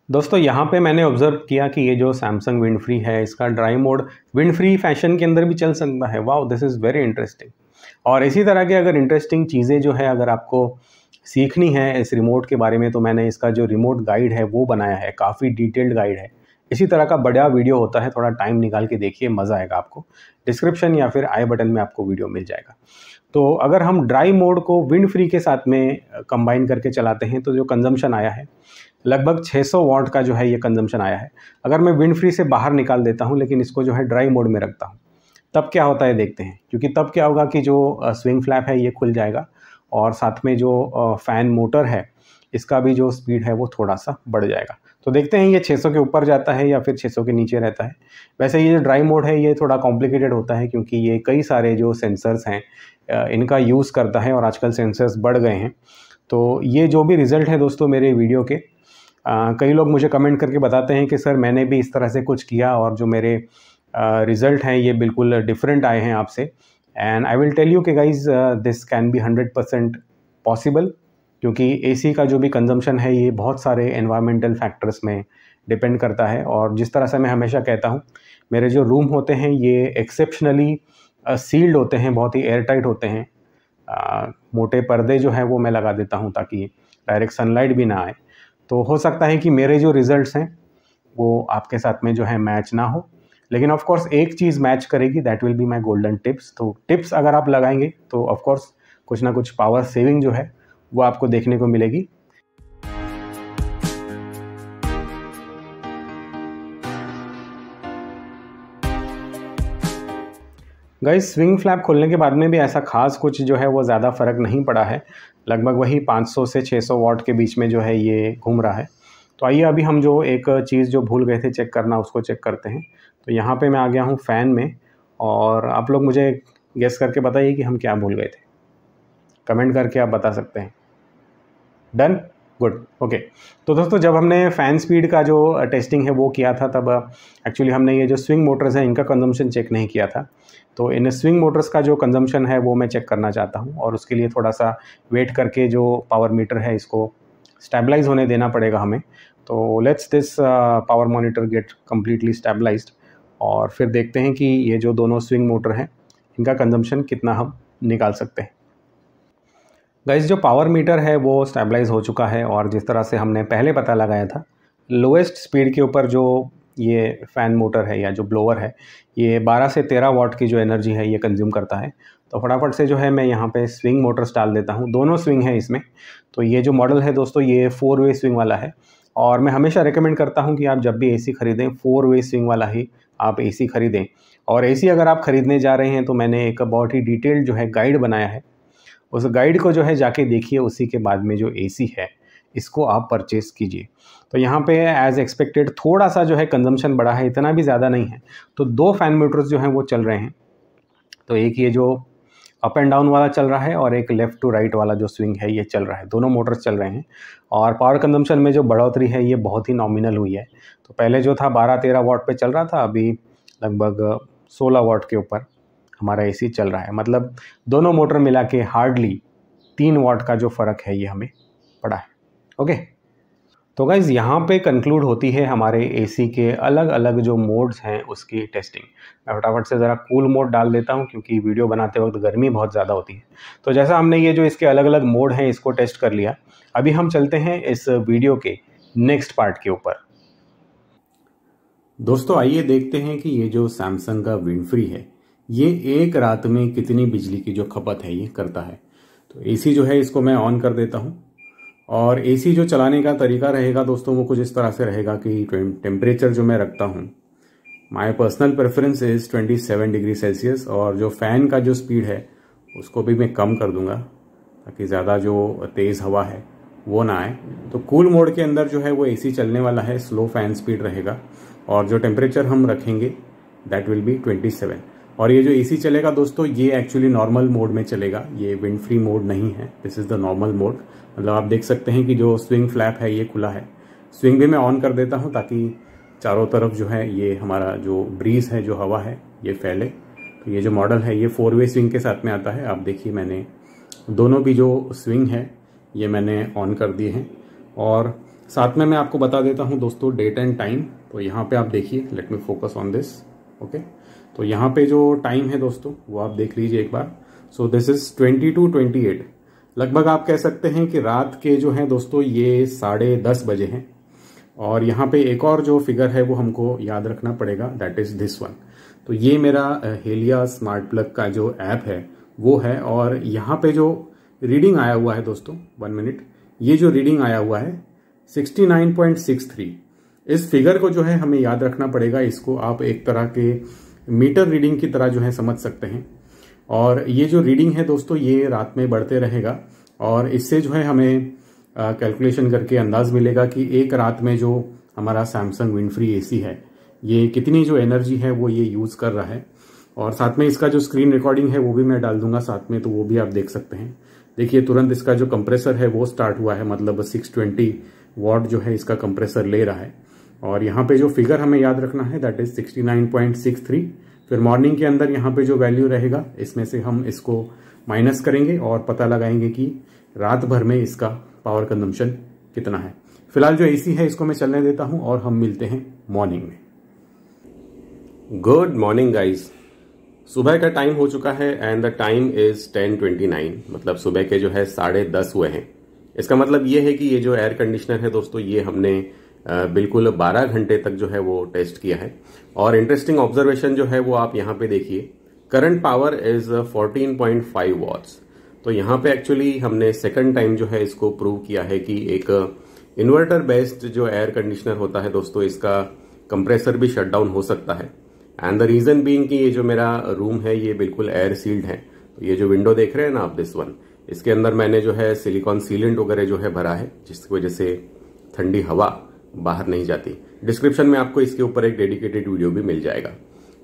दोस्तों, यहाँ पे मैंने ऑब्जर्व किया कि ये जो सैमसंग विंड फ्री है इसका dry mode wind free fashion के अंदर भी चल सकता है। Wow, this is very interesting. और इसी तरह के अगर इंटरेस्टिंग चीज़ें जो है अगर आपको सीखनी है इस रिमोट के बारे में, तो मैंने इसका जो रिमोट गाइड है वो बनाया है, काफ़ी डिटेल्ड गाइड है। इसी तरह का बड़ा वीडियो होता है, थोड़ा टाइम निकाल के देखिए, मज़ा आएगा आपको। डिस्क्रिप्शन या फिर आई बटन में आपको वीडियो मिल जाएगा। तो अगर हम ड्राई मोड को विंड फ्री के साथ में कंबाइन करके चलाते हैं तो जो कंजम्पशन आया है लगभग 600 वाट का जो है ये कंजम्पशन आया है। अगर मैं विंड फ्री से बाहर निकाल देता हूँ लेकिन इसको जो है ड्राई मोड में रखता हूँ, तब क्या होता है देखते हैं। क्योंकि तब क्या होगा कि जो स्विंग फ्लैप है ये खुल जाएगा, और साथ में जो फ़ैन मोटर है इसका भी जो स्पीड है वो थोड़ा सा बढ़ जाएगा। तो देखते हैं ये 600 के ऊपर जाता है या फिर 600 के नीचे रहता है। वैसे ये जो ड्राई मोड है ये थोड़ा कॉम्प्लिकेटेड होता है, क्योंकि ये कई सारे जो सेंसर्स हैं इनका यूज़ करता है, और आजकल सेंसर्स बढ़ गए हैं। तो ये जो भी रिज़ल्ट है दोस्तों मेरे वीडियो के, कई लोग मुझे कमेंट करके बताते हैं कि सर मैंने भी इस तरह से कुछ किया और जो मेरे रिज़ल्ट हैं ये बिल्कुल डिफरेंट आए हैं आपसे। And I will tell you कि guys this can be 100% possible, क्योंकि एसी का जो भी कंजम्पशन है ये बहुत सारे एनवायरमेंटल फैक्टर्स में डिपेंड करता है। और जिस तरह से मैं हमेशा कहता हूँ, मेरे जो रूम होते हैं ये एक्सेप्शनली सील्ड होते हैं, बहुत ही एयर टाइट होते हैं। मोटे पर्दे जो हैं वो मैं लगा देता हूँ ताकि डायरेक्ट सनलाइट भी ना आए। तो हो सकता है कि मेरे जो रिज़ल्ट्स हैं वो आपके साथ में जो है मैच ना हो, लेकिन ऑफ कोर्स एक चीज़ मैच करेगी, that will be my golden tips. तो टिप्स अगर आप लगाएंगे तो ऑफ कोर्स कुछ ना कुछ पावर सेविंग जो है वो आपको देखने को मिलेगी। गाइस, स्विंग फ्लैप खोलने के बाद में भी ऐसा खास कुछ जो है वो ज़्यादा फ़र्क नहीं पड़ा है। लगभग वही 500 से 600 वाट के बीच में जो है ये घूम रहा है। तो आइए अभी हम जो एक चीज़ जो भूल गए थे चेक करना उसको चेक करते हैं। तो यहाँ पे मैं आ गया हूँ फ़ैन में, और आप लोग मुझे गेस करके बताइए कि हम क्या भूल गए थे। कमेंट करके आप बता सकते हैं। Done, good, okay. तो दोस्तों, जब हमने फ़ैन स्पीड का जो टेस्टिंग है वो किया था तब एक्चुअली हमने ये जो स्विंग मोटर्स हैं इनका कंजम्पशन चेक नहीं किया था। तो इन स्विंग मोटर्स का जो कंजम्पशन है वो मैं चेक करना चाहता हूँ, और उसके लिए थोड़ा सा वेट करके जो पावर मीटर है इसको स्टेबलाइज होने देना पड़ेगा हमें। तो let's this power monitor get completely stabilized, और फिर देखते हैं कि ये जो दोनों स्विंग मोटर हैं इनका कंजम्पशन कितना हम निकाल सकते हैं। गाइस, जो पावर मीटर है वो स्टेबलाइज हो चुका है, और जिस तरह से हमने पहले पता लगाया था, लोएस्ट स्पीड के ऊपर जो ये फ़ैन मोटर है या जो ब्लोअर है ये 12 से 13 वाट की जो एनर्जी है ये कंज्यूम करता है। तो फटाफट से जो है मैं यहाँ पे स्विंग मोटर्स डाल देता हूँ। दोनों स्विंग है इसमें। तो ये जो मॉडल है दोस्तों ये 4 वे स्विंग वाला है, और मैं हमेशा रेकमेंड करता हूँ कि आप जब भी एसी ख़रीदें 4 वे स्विंग वाला ही आप एसी ख़रीदें। और एसी अगर आप ख़रीदने जा रहे हैं तो मैंने एक बहुत ही डिटेल्ड जो है गाइड बनाया है, उस गाइड को जो है जाके देखिए, उसी के बाद में जो एसी है इसको आप परचेज़ कीजिए। तो यहाँ पे एज़ एक्सपेक्टेड थोड़ा सा जो है कंजम्पशन बढ़ा है, इतना भी ज़्यादा नहीं है। तो 2 फ़ैन मोटर्स जो हैं वो चल रहे हैं। तो एक ये जो अप एंड डाउन वाला चल रहा है, और एक लेफ़्ट टू राइट वाला जो स्विंग है ये चल रहा है। दोनों मोटर्स चल रहे हैं, और पावर कंजम्पशन में जो बढ़ोतरी है ये बहुत ही नॉमिनल हुई है। तो पहले जो था 12-13 वाट पे चल रहा था, अभी लगभग 16 वाट के ऊपर हमारा एसी चल रहा है। मतलब दोनों मोटर मिला के हार्डली 3 वाट का जो फ़र्क है ये हमें पड़ा है। ओके, तो गाइज़ यहाँ पे कंक्लूड होती है हमारे एसी के अलग अलग जो मोड्स हैं उसकी टेस्टिंग। मैं फटाफट से ज़रा कूल मोड डाल देता हूँ क्योंकि वीडियो बनाते वक्त गर्मी बहुत ज़्यादा होती है। तो जैसा हमने ये जो इसके अलग अलग मोड हैं इसको टेस्ट कर लिया, अभी हम चलते हैं इस वीडियो के नेक्स्ट पार्ट के ऊपर। दोस्तों आइए देखते हैं कि ये जो सैमसंग का विंडफ्री है ये एक रात में कितनी बिजली की जो खपत है ये करता है। तो एसी जो है इसको मैं ऑन कर देता हूँ और एसी जो चलाने का तरीका रहेगा दोस्तों वो कुछ इस तरह से रहेगा कि टेम्परेचर जो मैं रखता हूँ, my personal preference is 27 degree Celsius, और जो फ़ैन का जो स्पीड है उसको भी मैं कम कर दूंगा ताकि ज़्यादा जो तेज़ हवा है वो ना आए। तो कूल मोड के अंदर जो है वो एसी चलने वाला है, स्लो फैन स्पीड रहेगा और जो टेम्परेचर हम रखेंगे दैट विल बी 27। और ये जो एसी चलेगा दोस्तों ये एक्चुअली नॉर्मल मोड में चलेगा, ये विंड फ्री मोड नहीं है, this is the normal mode. मतलब आप देख सकते हैं कि जो स्विंग फ्लैप है ये खुला है। स्विंग भी मैं ऑन कर देता हूँ ताकि चारों तरफ जो है ये हमारा जो ब्रीज है, जो हवा है ये फैले। तो ये जो मॉडल है ये 4 वे स्विंग के साथ में आता है। आप देखिए मैंने दोनों भी जो स्विंग है ये मैंने ऑन कर दिए हैं। और साथ में मैं आपको बता देता हूं दोस्तों डेट एंड टाइम। तो यहाँ पे आप देखिए, let me focus on this. Okay, तो यहाँ पे जो टाइम है दोस्तों वो आप देख लीजिए एक बार। सो दिस इज 22:28, लगभग आप कह सकते हैं कि रात के जो हैं दोस्तों ये 10:30 बजे हैं। और यहाँ पे एक और जो फिगर है वो हमको याद रखना पड़ेगा, दैट इज दिस वन। तो ये मेरा हेलिया स्मार्ट प्लग का जो ऐप है वो है, और यहाँ पे जो रीडिंग आया हुआ है दोस्तों, 1 मिनट, ये जो रीडिंग आया हुआ है 69.63, इस फिगर को जो है हमें याद रखना पड़ेगा। इसको आप एक तरह के मीटर रीडिंग की तरह जो है समझ सकते हैं। और ये जो रीडिंग है दोस्तों ये रात में बढ़ते रहेगा और इससे जो है हमें कैलकुलेशन करके अंदाज मिलेगा कि एक रात में जो हमारा सैमसंग विंडफ्री एसी है ये कितनी जो एनर्जी है वो ये यूज कर रहा है। और साथ में इसका जो स्क्रीन रिकॉर्डिंग है वो भी मैं डाल दूंगा साथ में, तो वो भी आप देख सकते हैं। देखिए तुरंत इसका जो कंप्रेसर है वो स्टार्ट हुआ है, मतलब 620 वॉट जो है इसका कंप्रेसर ले रहा है। और यहाँ पे जो फिगर हमें याद रखना है दैट इज 69.63। फिर मॉर्निंग के अंदर यहाँ पे जो वैल्यू रहेगा इसमें से हम इसको माइनस करेंगे और पता लगाएंगे कि रात भर में इसका पावर कंजम्पशन कितना है। फिलहाल जो एसी है इसको मैं चलने देता हूं और हम मिलते हैं मॉर्निंग में। गुड मॉर्निंग गाइज, सुबह का टाइम हो चुका है एंड द टाइम इज 10:29, मतलब सुबह के जो है 10:30 हुए हैं। इसका मतलब ये है कि ये जो एयर कंडीशनर है दोस्तों ये हमने बिल्कुल 12 घंटे तक जो है वो टेस्ट किया है। और इंटरेस्टिंग ऑब्जर्वेशन जो है वो आप यहाँ पे देखिए, करंट पावर इज 14.5 वॉट्स। तो यहाँ पे एक्चुअली हमने सेकंड टाइम जो है इसको प्रूव किया है कि एक इन्वर्टर बेस्ड जो एयर कंडीशनर होता है दोस्तों इसका कंप्रेसर भी शट डाउन हो सकता है। एंड द रीजन बीइंग कि ये जो मेरा रूम है ये बिल्कुल एयर सील्ड है। तो ये जो विंडो देख रहे हैं ना आप, दिस वन, इसके अंदर मैंने जो है सिलिकॉन सीलेंट वगैरह जो है भरा है जिसकी वजह से ठंडी हवा बाहर नहीं जाती। डिस्क्रिप्शन में आपको इसके ऊपर एक डेडिकेटेड वीडियो भी मिल जाएगा।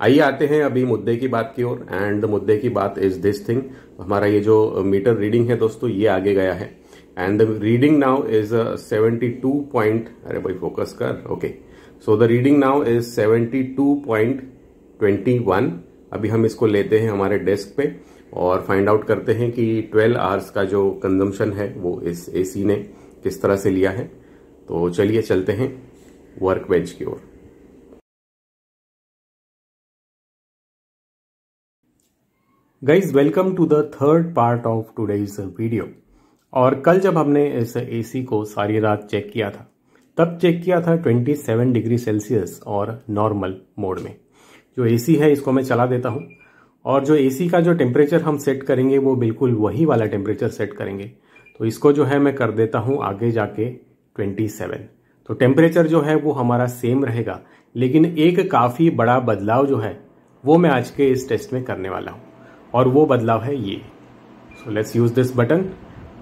आइए आते हैं अभी मुद्दे की बात की ओर, एंड मुद्दे की बात इज दिस थिंग। हमारा ये जो मीटर रीडिंग है दोस्तों ये आगे गया है and the reading now is 72 अरे भाई फोकस कर, okay. So the reading now is 72.21। अभी हम इसको लेते हैं हमारे डेस्क पे और फाइंड आउट करते हैं कि 12 आवर्स का जो कंजम्पशन है वो इस एसी ने किस तरह से लिया है। तो चलिए चलते हैं वर्क बेंच की ओर। Guys welcome to the third part of today's video. और कल जब हमने इस एसी को सारी रात चेक किया था तब चेक किया था 27 डिग्री सेल्सियस और नॉर्मल मोड में। जो एसी है इसको मैं चला देता हूं और जो एसी का जो टेम्परेचर हम सेट करेंगे वो बिल्कुल वही वाला टेम्परेचर सेट करेंगे। तो इसको जो है मैं कर देता हूं आगे जाके 27। तो टेम्परेचर जो है वो हमारा सेम रहेगा, लेकिन एक काफ़ी बड़ा बदलाव जो है वो मैं आज के इस टेस्ट में करने वाला हूँ और वो बदलाव है ये। So let's use this button.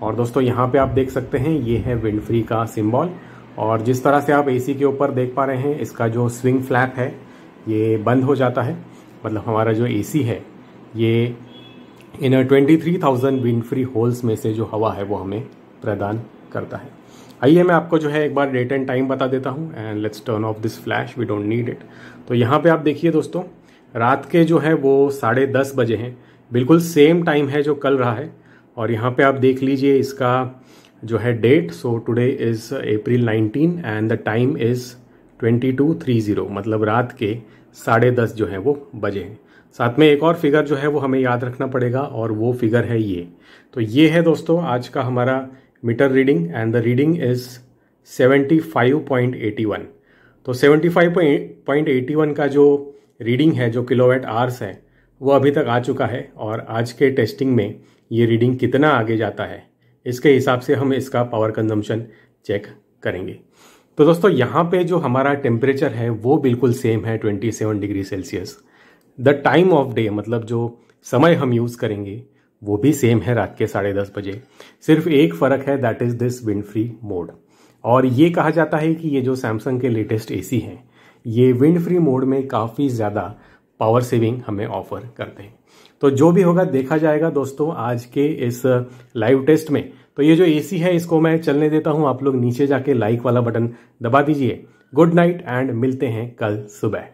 और दोस्तों यहाँ पे आप देख सकते हैं ये है विंडफ्री का सिंबल। और जिस तरह से आप एसी के ऊपर देख पा रहे हैं इसका जो स्विंग फ्लैप है ये बंद हो जाता है, मतलब हमारा जो एसी है ये इन 23,000 विंडफ्री होल्स में से जो हवा है वो हमें प्रदान करता है। आइए मैं आपको जो है एक बार डेट एंड टाइम बता देता हूँ and let's turn off this flash, we don't need it. तो यहाँ पे आप देखिए दोस्तों रात के जो है वो 10:30 बजे हैं, बिल्कुल सेम टाइम है जो कल रहा है। और यहाँ पे आप देख लीजिए इसका जो है date, so today is April 19 and the time is 22:30, मतलब रात के 10:30 जो है वो बजे हैं। साथ में एक और फिगर जो है वो हमें याद रखना पड़ेगा और वो फिगर है ये। तो ये है दोस्तों आज का हमारा meter reading and the reading is 75.81। तो 75.81 का जो रीडिंग है, जो किलोवाट आवर्स है, वो अभी तक आ चुका है। और आज के टेस्टिंग में ये रीडिंग कितना आगे जाता है, इसके हिसाब से हम इसका पावर कंजम्पशन चेक करेंगे। तो दोस्तों यहाँ पे जो हमारा टेम्परेचर है वो बिल्कुल सेम है 27 degree Celsius. The time of day, मतलब जो समय हम यूज़ करेंगे वो भी सेम है, रात के 10:30 बजे। सिर्फ एक फ़र्क है, that is this wind free mode. और ये कहा जाता है कि ये जो सैमसंग के लेटेस्ट एसी हैं, ये विंड फ्री मोड में काफ़ी ज़्यादा पावर सेविंग हमें ऑफर करते हैं। तो जो भी होगा देखा जाएगा दोस्तों आज के इस लाइव टेस्ट में। तो ये जो एसी है इसको मैं चलने देता हूं, आप लोग नीचे जाके लाइक वाला बटन दबा दीजिए। गुड नाइट एंड मिलते हैं कल सुबह।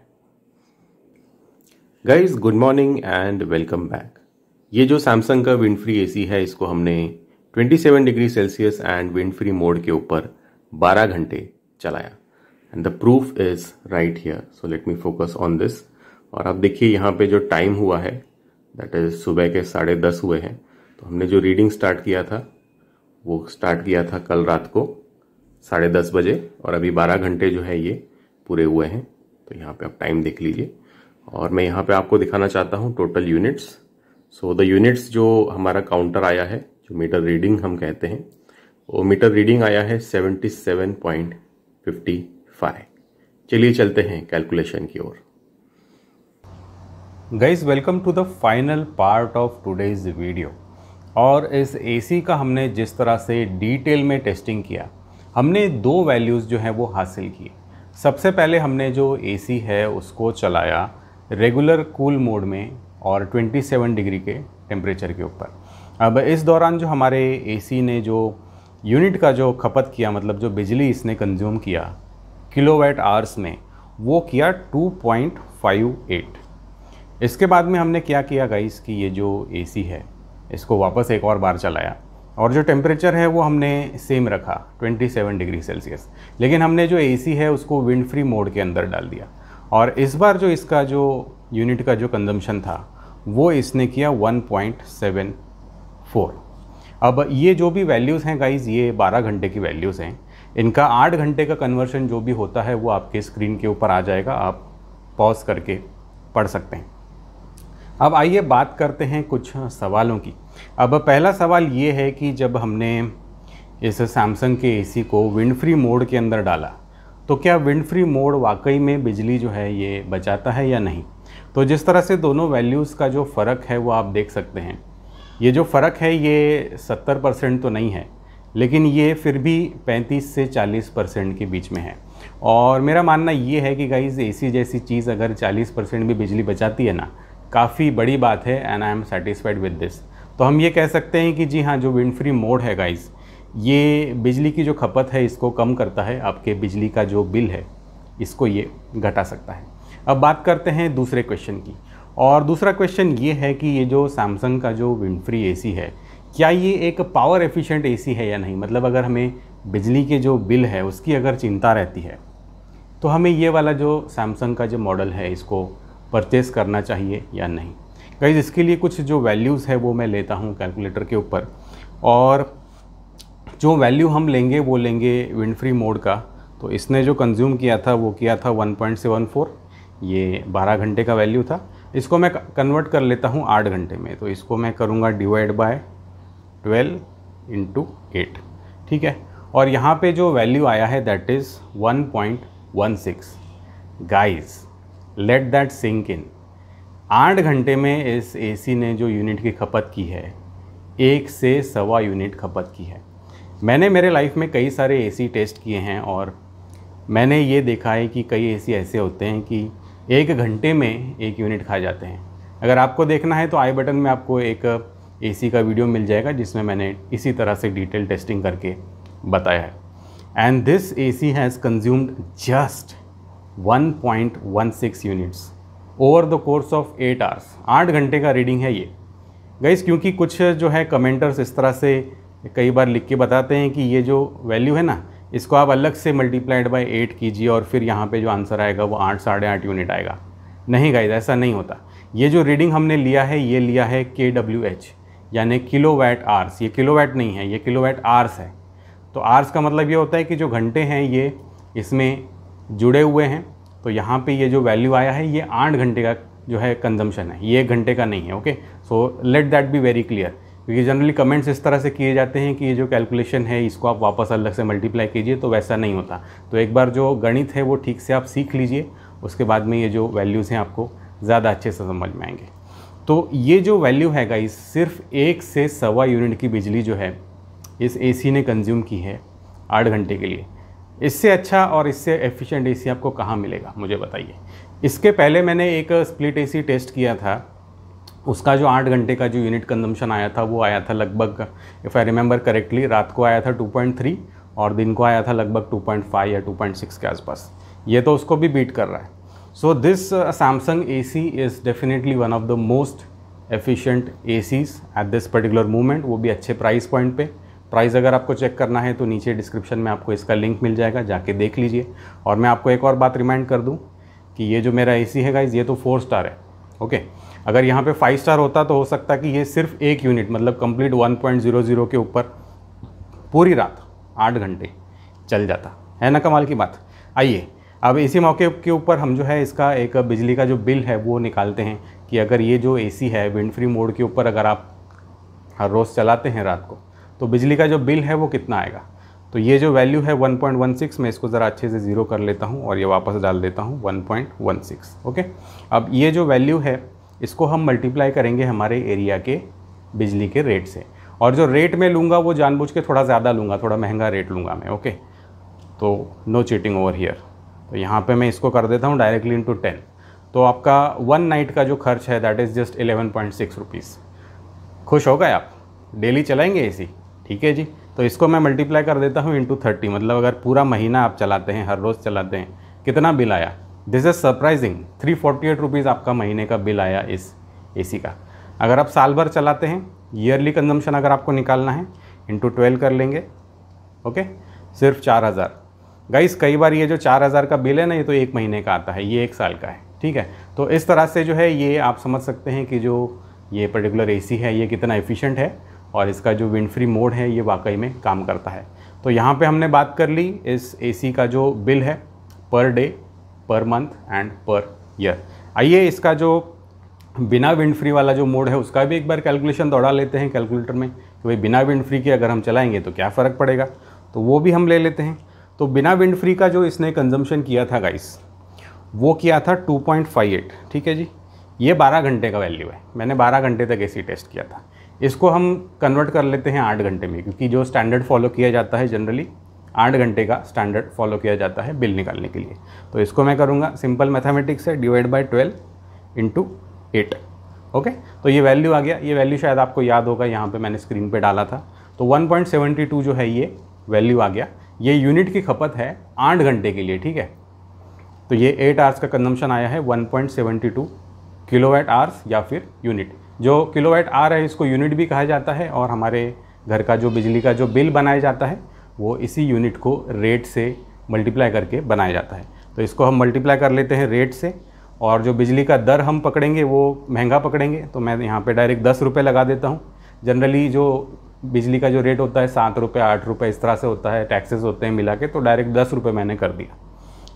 Guys good morning and welcome back. ये जो सैमसंग का विंड फ्री एसी है इसको हमने 27 degree Celsius and wind free mode के ऊपर 12 घंटे चलाया and the proof is right here. So let me focus on this. और आप देखिए यहाँ पे जो टाइम हुआ है दैट इज सुबह के 10:30 हुए हैं। तो हमने जो रीडिंग स्टार्ट किया था वो स्टार्ट किया था कल रात को 10:30 बजे और अभी 12 घंटे जो है ये पूरे हुए हैं। तो यहाँ पे आप टाइम देख लीजिए और मैं यहाँ पे आपको दिखाना चाहता हूँ total units. So the units जो हमारा काउंटर आया है, जो मीटर रीडिंग हम कहते हैं, वो मीटर रीडिंग आया है 77.55। चलिए चलते हैं कैलकुलेशन की ओर। Guys welcome to the final part of today's video. और इस एसी का हमने जिस तरह से डिटेल में टेस्टिंग किया, हमने 2 वैल्यूज़ जो है वो हासिल की। सबसे पहले हमने जो एसी है उसको चलाया रेगुलर कूल मोड में और 27 डिग्री के टेम्परेचर के ऊपर। अब इस दौरान जो हमारे एसी ने जो यूनिट का जो खपत किया, मतलब जो बिजली इसने कंज्यूम किया किलोवाट आवर्स में, वो किया 2.58। इसके बाद में हमने क्या किया गाइस कि ये जो एसी है इसको वापस एक और बार चलाया और जो टेम्परेचर है वो हमने सेम रखा 27 डिग्री सेल्सियस, लेकिन हमने जो एसी है उसको विंड फ्री मोड के अंदर डाल दिया। और इस बार जो इसका जो यूनिट का जो कंजम्पशन था वो इसने किया 1.74। अब ये जो भी वैल्यूज़ हैं गाइज़, ये 12 घंटे की वैल्यूज़ हैं। इनका 8 घंटे का कन्वर्शन जो भी होता है वो आपके स्क्रीन के ऊपर आ जाएगा, आप पॉज करके पढ़ सकते हैं। अब आइए बात करते हैं कुछ सवालों की। अब पहला सवाल ये है कि जब हमने इस सैमसंग के एसी को विंड फ्री मोड के अंदर डाला तो क्या विंड फ्री मोड वाकई में बिजली जो है ये बचाता है या नहीं। तो जिस तरह से दोनों वैल्यूज़ का जो फ़र्क है वो आप देख सकते हैं। ये जो फ़र्क है ये 70% तो नहीं है, लेकिन ये फिर भी 35 से 40% के बीच में है। और मेरा मानना ये है कि गाइज़ एसी जैसी चीज़ अगर 40% भी बिजली बचाती है ना, काफ़ी बड़ी बात है and I am satisfied with this. तो हम ये कह सकते हैं कि जी हाँ, जो विंड फ्री मोड है गाइज़, ये बिजली की जो खपत है इसको कम करता है, आपके बिजली का जो बिल है इसको ये घटा सकता है। अब बात करते हैं दूसरे क्वेश्चन की। और दूसरा क्वेश्चन ये है कि ये जो सैमसंग का जो विंड फ्री एसी है, क्या ये एक पावर एफिशिएंट एसी है या नहीं। मतलब अगर हमें बिजली के जो बिल है उसकी अगर चिंता रहती है तो हमें ये वाला जो सैमसंग का जो मॉडल है इसको परचेज़ करना चाहिए या नहीं। गाइस इसके लिए कुछ जो वैल्यूज़ है वो मैं लेता हूँ कैलकुलेटर के ऊपर, और जो वैल्यू हम लेंगे वो लेंगे विंड फ्री मोड का। तो इसने जो कंज्यूम किया था वो किया था 1.74, ये 12 घंटे का वैल्यू था। इसको मैं कन्वर्ट कर लेता हूँ 8 घंटे में, तो इसको मैं करूँगा डिवाइड बाय 12 × 8, ठीक है। और यहाँ पे जो वैल्यू आया है that is 1.16। Guys let that sink in. 8 घंटे में इस एसी ने जो यूनिट की खपत की है 1 से 1.25 यूनिट खपत की है। मैंने मेरे लाइफ में कई सारे एसी टेस्ट किए हैं और मैंने ये देखा है कि कई एसी ऐसे होते हैं कि 1 घंटे में 1 यूनिट खा जाते हैं। अगर आपको देखना है तो आई बटन में आपको एक एसी का वीडियो मिल जाएगा जिसमें मैंने इसी तरह से डिटेल टेस्टिंग करके बताया है। And this AC has consumed just 1.16 units over the course of 8 hours, 8 घंटे का रीडिंग है ये गाइस। क्योंकि कुछ जो है कमेंटर्स इस तरह से कई बार लिख के बताते हैं कि ये जो वैल्यू है ना, इसको आप अलग से मल्टीप्लाइड बाय 8 कीजिए और फिर यहाँ पे जो आंसर आएगा वो 8 साढ़े 8 यूनिट आएगा। नहीं गाइस, ऐसा नहीं होता। ये जो रीडिंग हमने लिया है ये लिया है KWH यानी किलोवाट आवर्स। ये किलोवाट नहीं है, ये किलोवाट आवर्स है। तो आवर्स का मतलब ये होता है कि जो घंटे हैं ये इसमें जुड़े हुए हैं। तो यहाँ पे ये जो वैल्यू आया है ये 8 घंटे का जो है कंजम्पशन है, ये 1 घंटे का नहीं है। Okay, so let that be very clear. क्योंकि जनरली कमेंट्स इस तरह से किए जाते हैं कि ये जो कैलकुलेशन है इसको आप वापस अलग से मल्टीप्लाई कीजिए, तो वैसा नहीं होता। तो एक बार जो गणित है वो ठीक से आप सीख लीजिए, उसके बाद में ये जो वैल्यूज़ हैं आपको ज़्यादा अच्छे से समझ में आएंगे। तो ये जो वैल्यू है गाइस, सिर्फ 1 से 1.25 यूनिट की बिजली जो है इस AC ने कंज्यूम की है 8 घंटे के लिए। इससे अच्छा और इससे एफिशिएंट AC आपको कहाँ मिलेगा, मुझे बताइए। इसके पहले मैंने एक स्प्लिट AC टेस्ट किया था, उसका जो 8 घंटे का जो यूनिट कंजम्पशन आया था वो आया था लगभग, इफ़ आई रिमेंबर करेक्टली, रात को आया था 2.3 और दिन को आया था लगभग 2.5 या 2.6 के आसपास। ये तो उसको भी बीट कर रहा है। So this Samsung AC is definitely one of the most efficient ACs at this particular moment, वो भी अच्छे प्राइस पॉइंट पे। प्राइस अगर आपको चेक करना है तो नीचे डिस्क्रिप्शन में आपको इसका लिंक मिल जाएगा, जाके देख लीजिए। और मैं आपको एक और बात रिमाइंड कर दूं कि ये जो मेरा AC है गाइस, ये तो 4 स्टार है। ओके, अगर यहाँ पे 5 स्टार होता तो हो सकता है कि ये सिर्फ 1 यूनिट मतलब कंप्लीट 1.00 के ऊपर पूरी रात 8 घंटे चल जाता है ना। कमाल की बात। आइए अब इसी मौके के ऊपर हम जो है इसका एक बिजली का जो बिल है वो निकालते हैं कि अगर ये जो AC है विंड फ्री मोड के ऊपर अगर आप हर रोज़ चलाते हैं रात को, तो बिजली का जो बिल है वो कितना आएगा। तो ये जो वैल्यू है 1.16, मैं इसको ज़रा अच्छे से ज़ीरो कर लेता हूँ और ये वापस डाल देता हूँ 1.16। ओके, अब ये जो वैल्यू है इसको हम मल्टीप्लाई करेंगे हमारे एरिया के बिजली के रेट से। और जो रेट मैं लूँगा वो जानबूझ के थोड़ा ज़्यादा लूँगा, थोड़ा महंगा रेट लूँगा मैं। ओके, तो नो चीटिंग ओवर हियर। तो यहाँ पे मैं इसको कर देता हूँ डायरेक्टली इंटू 10। तो आपका 1 नाइट का जो खर्च है दैट इज़ जस्ट 11.6 रुपीज़। खुश हो गए आप? डेली चलाएंगे AC? ठीक है जी। तो इसको मैं मल्टीप्लाई कर देता हूँ इंटू 30, मतलब अगर पूरा महीना आप चलाते हैं, हर रोज़ चलाते हैं, कितना बिल आया? दिस इज़ सरप्राइजिंग, 348 रुपीज़ आपका महीने का बिल आया इस AC का। अगर आप साल भर चलाते हैं, ईयरली कंजम्पशन अगर आपको निकालना है, इंटू 12 कर लेंगे। ओके, सिर्फ 4000। गाइस कई बार ये जो 4000 का बिल है ना, ये तो 1 महीने का आता है, ये 1 साल का है। ठीक है, तो इस तरह से जो है ये आप समझ सकते हैं कि जो ये पर्टिकुलर AC है ये कितना एफिशिएंट है और इसका जो विंड फ्री मोड है ये वाकई में काम करता है। तो यहाँ पे हमने बात कर ली इस AC का जो बिल है per day, per month and per year. आइए इसका जो बिना विंड फ्री वाला जो मोड है उसका भी एक बार कैलकुलेशन दौड़ा लेते हैं कैलकुलेटर में कि भाई बिना विंड फ्री के अगर हम चलाएंगे तो क्या फ़र्क पड़ेगा। तो वो भी हम ले लेते हैं। तो बिना विंड फ्री का जो इसने कंजम्पशन किया था गाइस, वो किया था 2.58। ठीक है जी, ये 12 घंटे का वैल्यू है। मैंने 12 घंटे तक AC टेस्ट किया था। इसको हम कन्वर्ट कर लेते हैं 8 घंटे में, क्योंकि जो स्टैंडर्ड फॉलो किया जाता है जनरली 8 घंटे का स्टैंडर्ड फॉलो किया जाता है बिल निकालने के लिए। तो इसको मैं करूँगा सिंपल मैथमेटिक्स से डिवाइड बाय 12 इंटू 8। ओके, तो ये वैल्यू आ गया। ये वैल्यू शायद आपको याद होगा, यहाँ पे मैंने स्क्रीन पे डाला था। तो 1.72 जो है ये वैल्यू आ गया। ये यूनिट की खपत है 8 घंटे के लिए। ठीक है, तो ये 8 आवर्स का कंजम्पशन आया है 1.72 किलोवाट आवर्स या फिर यूनिट। जो किलोवाट आवर है इसको यूनिट भी कहा जाता है और हमारे घर का जो बिजली का जो बिल बनाया जाता है वो इसी यूनिट को रेट से मल्टीप्लाई करके बनाया जाता है। तो इसको हम मल्टीप्लाई कर लेते हैं रेट से, और जो बिजली का दर हम पकड़ेंगे वो महंगा पकड़ेंगे। तो मैं यहाँ पे डायरेक्ट 10 रुपये लगा देता हूँ। जनरली जो बिजली का जो रेट होता है 7 रुपये 8 रुपये इस तरह से होता है, टैक्सेस होते हैं मिला के, तो डायरेक्ट 10 रुपये मैंने कर दिया।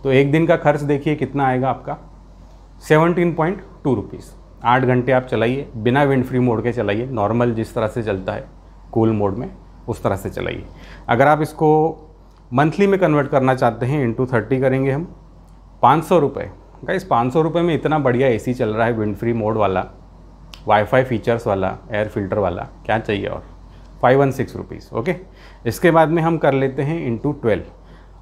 तो एक दिन का खर्च देखिए कितना आएगा आपका, 17.2 रुपीज़। 8 घंटे आप चलाइए, बिना विंड फ्री मोड के चलाइए, नॉर्मल जिस तरह से चलता है कूल मोड में उस तरह से चलाइए। अगर आप इसको मंथली में कन्वर्ट करना चाहते हैं इंटू 30 करेंगे हम, 500 रुपये। गाइस 500 रुपये में इतना बढ़िया AC चल रहा है, विंड फ्री मोड वाला, वाईफाई फीचर्स वाला, एयर फिल्टर वाला, क्या चाहिए और। 516 रुपीज़। ओके, इसके बाद में हम कर लेते हैं इंटू 12।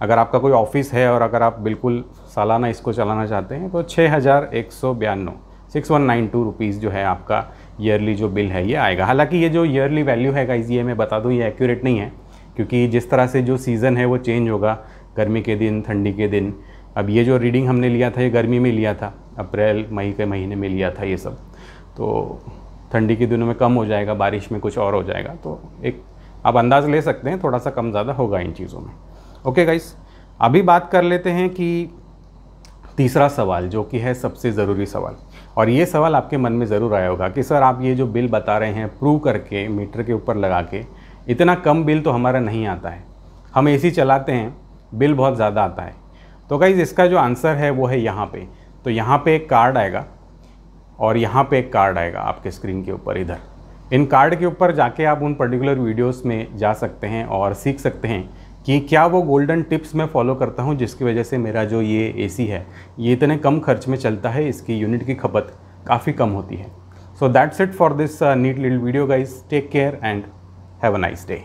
अगर आपका कोई ऑफिस है और अगर आप बिल्कुल सालाना इसको चलाना चाहते हैं तो 6192 6192 रुपीज़ जो है आपका ईयरली जो बिल है ये आएगा। हालांकि ये जो ईयरली वैल्यू है गाइस, ये मैं बता दूं ये एक्यूरेट नहीं है, क्योंकि जिस तरह से जो सीज़न है वो चेंज होगा, गर्मी के दिन, ठंडी के दिन। अब ये जो रीडिंग हमने लिया था ये गर्मी में लिया था, अप्रैल मई के महीने में लिया था ये सब, तो ठंडी के दिनों में कम हो जाएगा, बारिश में कुछ और हो जाएगा, तो एक आप अंदाज़ ले सकते हैं थोड़ा सा कम ज़्यादा होगा इन चीज़ों में। ओके गाइस, अभी बात कर लेते हैं कि तीसरा सवाल जो कि है सबसे ज़रूरी सवाल, और ये सवाल आपके मन में ज़रूर आया होगा कि सर आप ये जो बिल बता रहे हैं प्रूव करके मीटर के ऊपर लगा के, इतना कम बिल तो हमारा नहीं आता है, हम एसी चलाते हैं बिल बहुत ज़्यादा आता है। तो गाइस इसका जो आंसर है वो है यहाँ पे। तो यहाँ पे एक कार्ड आएगा और यहाँ पे एक कार्ड आएगा आपके स्क्रीन के ऊपर इधर। इन कार्ड के ऊपर जाके आप उन पर्टिकुलर वीडियोस में जा सकते हैं और सीख सकते हैं कि क्या वो गोल्डन टिप्स मैं फॉलो करता हूँ जिसकी वजह से मेरा जो ये एसी है ये इतने कम खर्च में चलता है, इसकी यूनिट की खपत काफ़ी कम होती है। So that's it for this neat little video guys, take care and have a nice day.